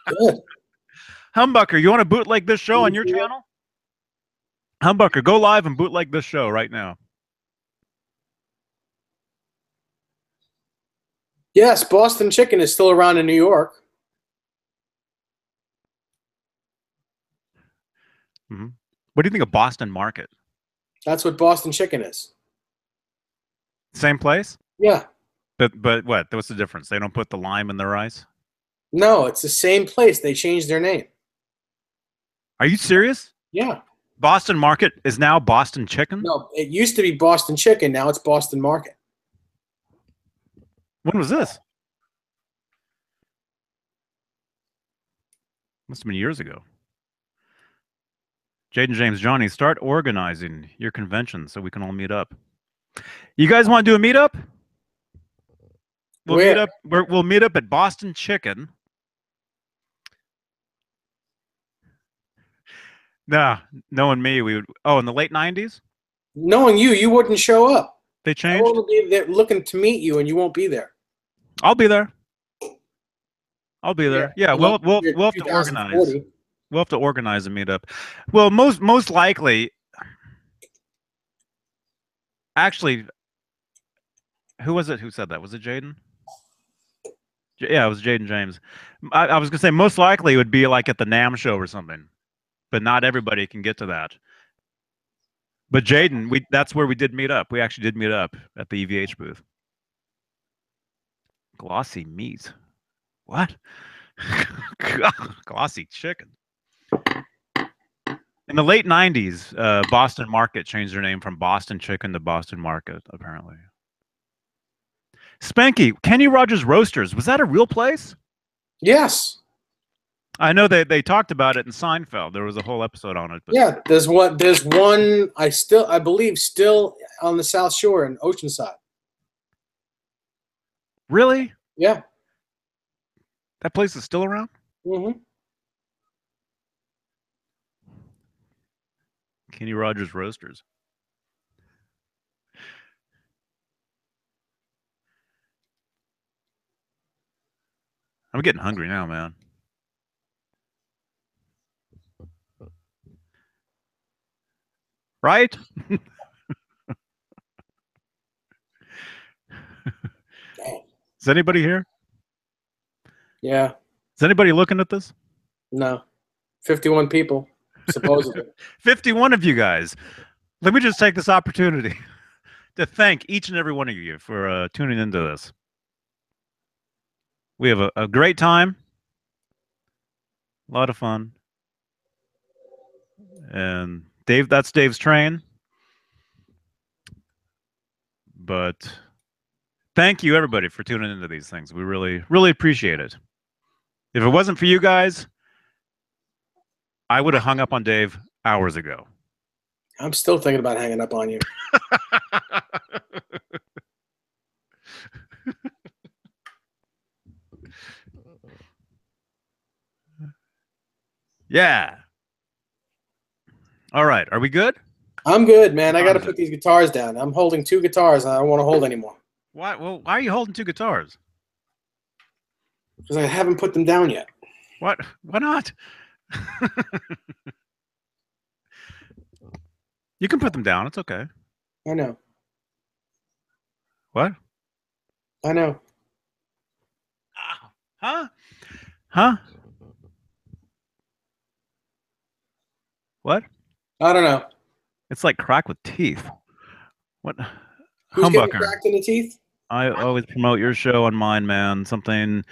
Good. Humbucker, you want to bootleg this show on your channel? Humbucker, go live and bootleg this show right now. Yes, Boston Chicken is still around in New York. Mm-hmm. What do you think of Boston Market? That's what Boston Chicken is. Same place? Yeah. But what? What's the difference? They don't put the lime in their rice? No, it's the same place. They changed their name. Are you serious? Yeah. Boston Market is now Boston Chicken? No, it used to be Boston Chicken. Now it's Boston Market. When was this? Must have been years ago. Jaden James Johnny, start organizing your convention so we can all meet up. You guys want to do a meetup? We'll meet up. We'll meet up at Boston Chicken. Nah, knowing me, we would. Oh, in the late '90s. Knowing you, you wouldn't show up. They changed. I will be there looking to meet you, and you won't be there. I'll be there. I'll be there. Yeah, we'll have to organize. We'll have to organize a meetup. Well, most likely. Actually, who was it who said that? Was it Jaden? Yeah, it was Jaden James. I was gonna say most likely it would be like at the NAMM show or something, but not everybody can get to that. But Jaden, that's where we did meet up. We actually did meet up at the EVH booth. Glossy meat. What? Glossy chicken. In the late '90s, Boston Market changed their name from Boston Chicken to Boston Market, apparently. Spanky, Kenny Rogers Roasters, was that a real place? Yes. I know they talked about it in Seinfeld. There was a whole episode on it. But... Yeah, there's one I believe still on the South Shore in Oceanside. Really? Yeah. That place is still around? Mm-hmm. Kenny Rogers Roasters. I'm getting hungry now, man. Right? Is anybody here? Yeah. Is anybody looking at this? No. 51 people, supposedly. 51 of you guys. Let me just take this opportunity to thank each and every one of you for tuning into this. We have a great time. A lot of fun. And Dave, that's Dave's train. But thank you, everybody, for tuning into these things. We really, really appreciate it. If it wasn't for you guys, I would have hung up on Dave hours ago. I'm still thinking about hanging up on you. Yeah. All right. Are we good? I'm good, man. I got to put these guitars down. I'm holding 2 guitars, and I don't want to hold anymore. Why? Well, why are you holding 2 guitars? Because I haven't put them down yet. What? Why not? You can put them down. It's okay. I know. What? I know. Huh? Huh? What? I don't know. It's like crack with teeth. What? Who's getting Humbucker. cracked in the teeth? I always promote your show on mine, man. Something.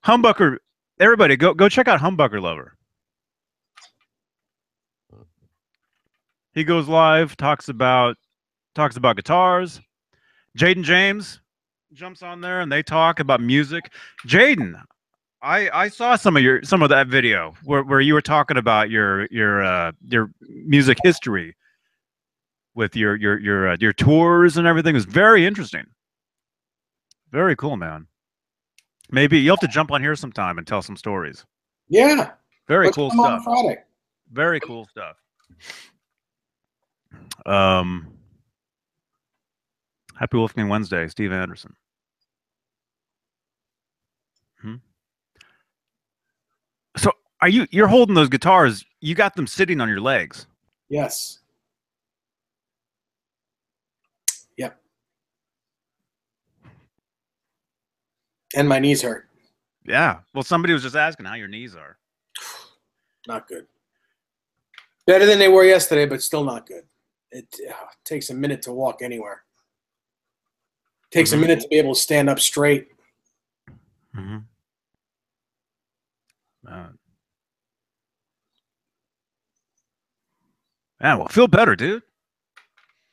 Humbucker. Everybody, go check out Humbucker Lover. He goes live, talks about guitars. Jaden James jumps on there and they talk about music. Jaden, I saw some of that video where you were talking about your music history with your tours and everything. It was very interesting. Very cool, man. Maybe you'll have to jump on here sometime and tell some stories. Yeah. Very Let's cool come on stuff. Friday. Very cool stuff. Happy Wolfgang Wednesday, Steve Anderson. So you're holding those guitars, you got them sitting on your legs. Yes. Yep. And my knees hurt. Yeah. Well, somebody was just asking how your knees are. Not good. Better than they were yesterday, but still not good. It takes a minute to walk anywhere. It takes a minute to be able to stand up straight. Man, well, feel better, dude.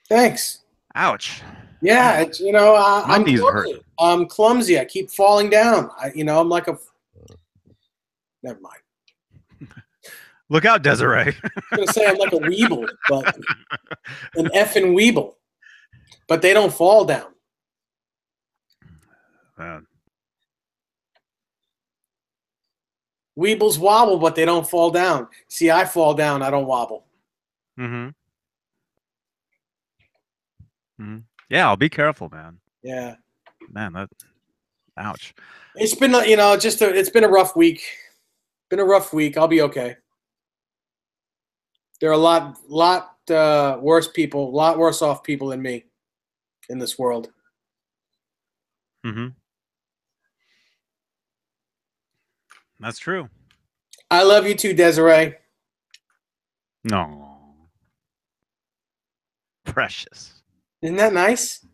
Thanks. Ouch. Yeah, it's, I'm clumsy. I'm clumsy. I keep falling down. I'm like a. Never mind. Look out, Desiree. I was gonna say I'm like a weeble, but an effing weeble. But they don't fall down. Man. Weebles wobble, but they don't fall down. See, I fall down. I don't wobble. Yeah, I'll be careful, man. Yeah. Man, ouch. It's been, it's been a rough week. Been a rough week. I'll be okay. There are a lot worse people, a lot worse off people than me in this world. That's true. I love you too, Desiree. No. Precious. Isn't that nice?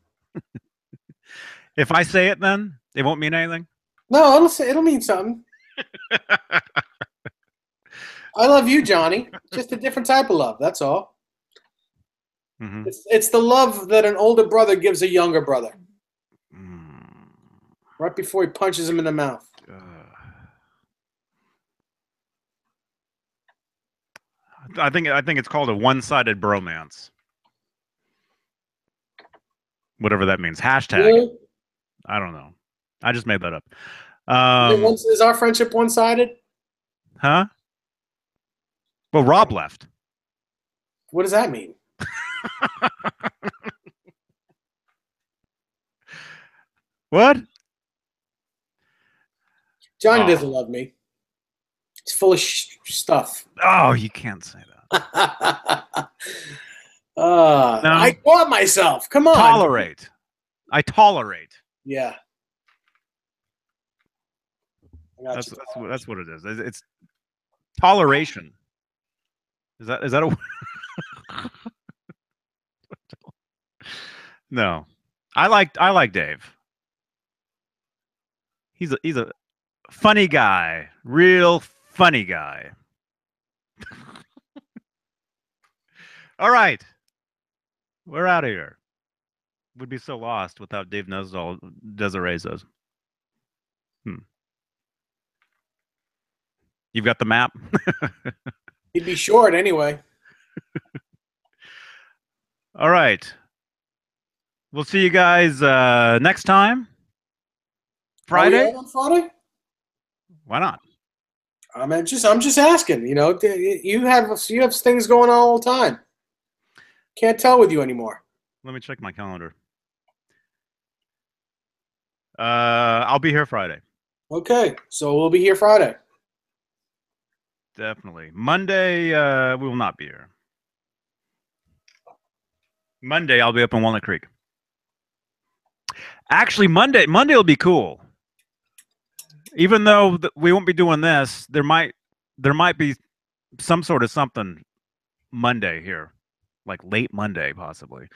If I say it, then it won't mean anything. No, it'll mean something. I love you, Johnny. Just a different type of love. That's all. It's the love that an older brother gives a younger brother. Right before he punches him in the mouth. I think it's called a one-sided bromance. Whatever that means. Hashtag. Really? I don't know. I just made that up. Is our friendship one-sided? Huh? Well, Rob left. What does that mean? What? Johnny doesn't love me. He's full of stuff. Oh, you can't say that. No. I caught myself. Come on. Tolerate. I tolerate. Yeah. That's what it is. It's toleration. Is that a No. I like Dave. He's a funny guy. Real funny guy. All right. We're out of here. We'd be so lost without Dave Nez Doll Desiree says. You've got the map? He'd be short anyway. All right. We'll see you guys next time. Friday? Are we out on Friday? Why not? I'm just asking. You have things going on all the time. Can't tell with you anymore. Let me check my calendar. I'll be here Friday. Okay, so we'll be here Friday. Definitely. Monday, we will not be here. Monday, I'll be up in Walnut Creek. Actually, Monday will be cool. Even though we won't be doing this, there might be some sort of something Monday here, like late Monday possibly.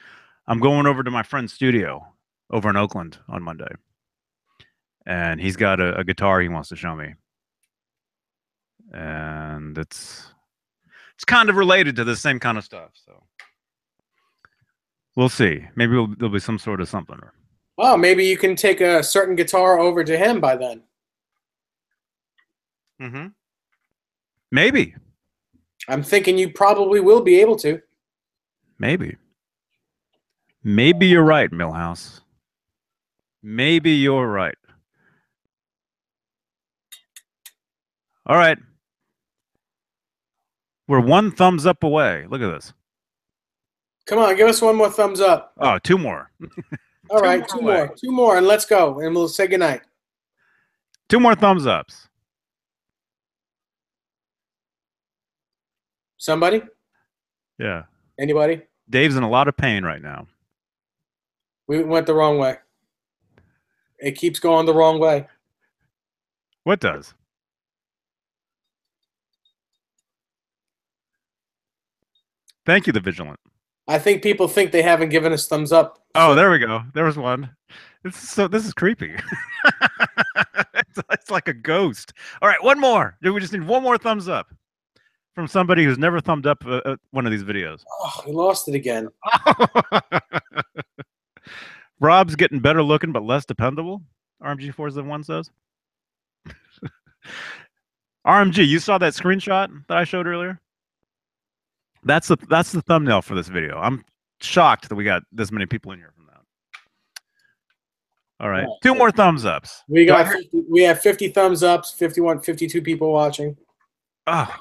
I'm going over to my friend's studio over in Oakland on Monday, and he's got a guitar he wants to show me, and it's kind of related to the same kind of stuff. So we'll see. Maybe there'll be some sort of something. Oh, maybe you can take a certain guitar over to him by then. Mm-hmm. Maybe. I'm thinking you probably will be able to. Maybe. Maybe you're right, Millhouse. Maybe you're right. All right. We're one thumbs up away. Look at this. Come on, give us one more thumbs up. Oh, two more. All right, two more. Two more, and let's go. And we'll say goodnight. Two more thumbs ups. Somebody? Yeah. Anybody? Dave's in a lot of pain right now. We went the wrong way. It keeps going the wrong way. What does? Thank you, the Vigilant. I think people think they haven't given us thumbs up. Oh, there we go. There was one. This is creepy. It's like a ghost. All right, one more. We just need one more thumbs up from somebody who's never thumbed up one of these videos. Oh, we lost it again. Rob's getting better looking but less dependable. RMG471 says. RMG, you saw that screenshot that I showed earlier? That's the thumbnail for this video. I'm shocked that we got this many people in here from that. All right, two more thumbs ups. We have 50 thumbs ups, 52 people watching. Oh,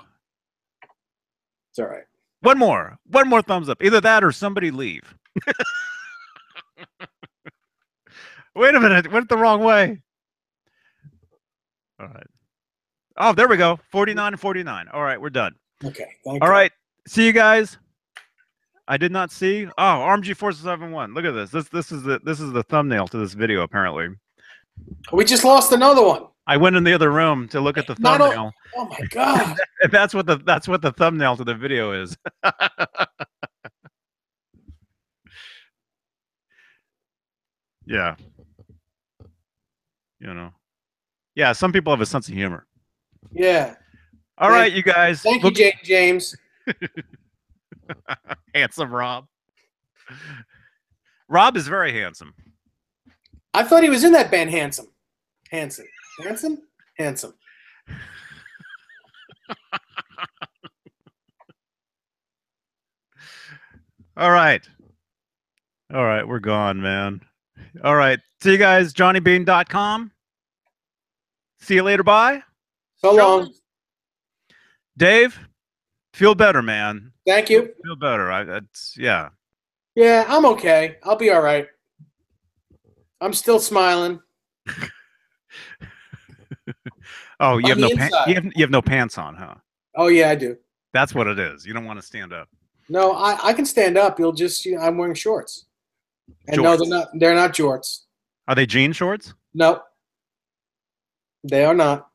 it's all right. One more thumbs up. Either that or somebody leave. Wait a minute, went the wrong way. All right. Oh, there we go. 49 and 49. All right, we're done. Okay. All right. See you guys. I did not see. Oh, RMG471. Look at this. This is the thumbnail to this video apparently. We just lost another one. I went in the other room to look at the thumbnail. Oh my god. That's what the thumbnail to the video is. Yeah. You know. Yeah, some people have a sense of humor. Yeah. All right, you guys. Thank you, James. Handsome Rob. Rob is very handsome. I thought he was in that band Handsome. Handsome. All right. All right, we're gone, man. All right. See you guys, johnnybean.com. See you later. Bye. So long. Dave, feel better, man. Thank you. Feel better. Yeah. Yeah, I'm okay. I'll be all right. I'm still smiling. Oh, you have no you have no pants on, huh? Oh yeah, I do. That's what it is. You don't want to stand up. No, I can stand up. You'll just I'm wearing shorts. And jorts. No, they're not jorts. Are they jean shorts? No. They are not.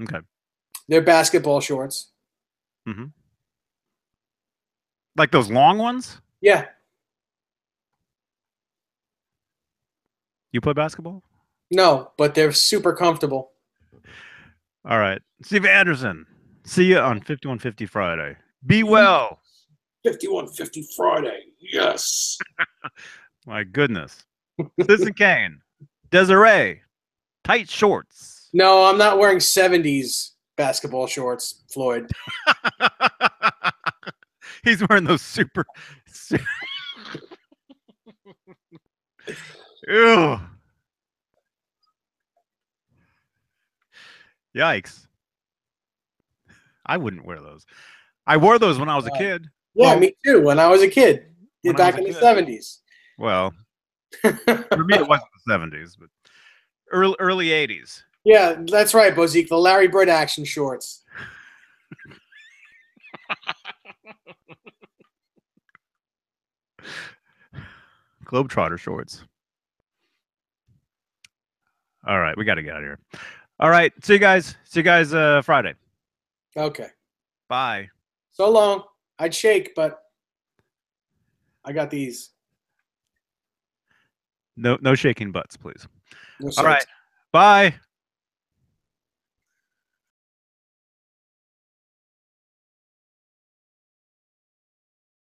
Okay. They're basketball shorts. Mm-hmm. Like those long ones? Yeah. You play basketball? No, but they're super comfortable. All right. Steve Anderson. See you on 5150 Friday. Be well. 5150 Friday. Yes. My goodness. Citizen Kane. Desiree. Tight shorts. No, I'm not wearing 70s basketball shorts, Floyd. He's wearing those super Ew. Yikes. I wouldn't wear those. I wore those when I was a kid. Yeah, me too. When I was a kid. Back in the 70s. Well, for me it wasn't the 70s, but early 80s. Yeah, that's right, Bozique. The Larry Bird action shorts. Globetrotter shorts. All right, we got to get out of here. All right, see you guys. See you guys Friday. Okay. Bye. So long. I'd shake, but I got these. No shaking butts, please. No all right. Bye.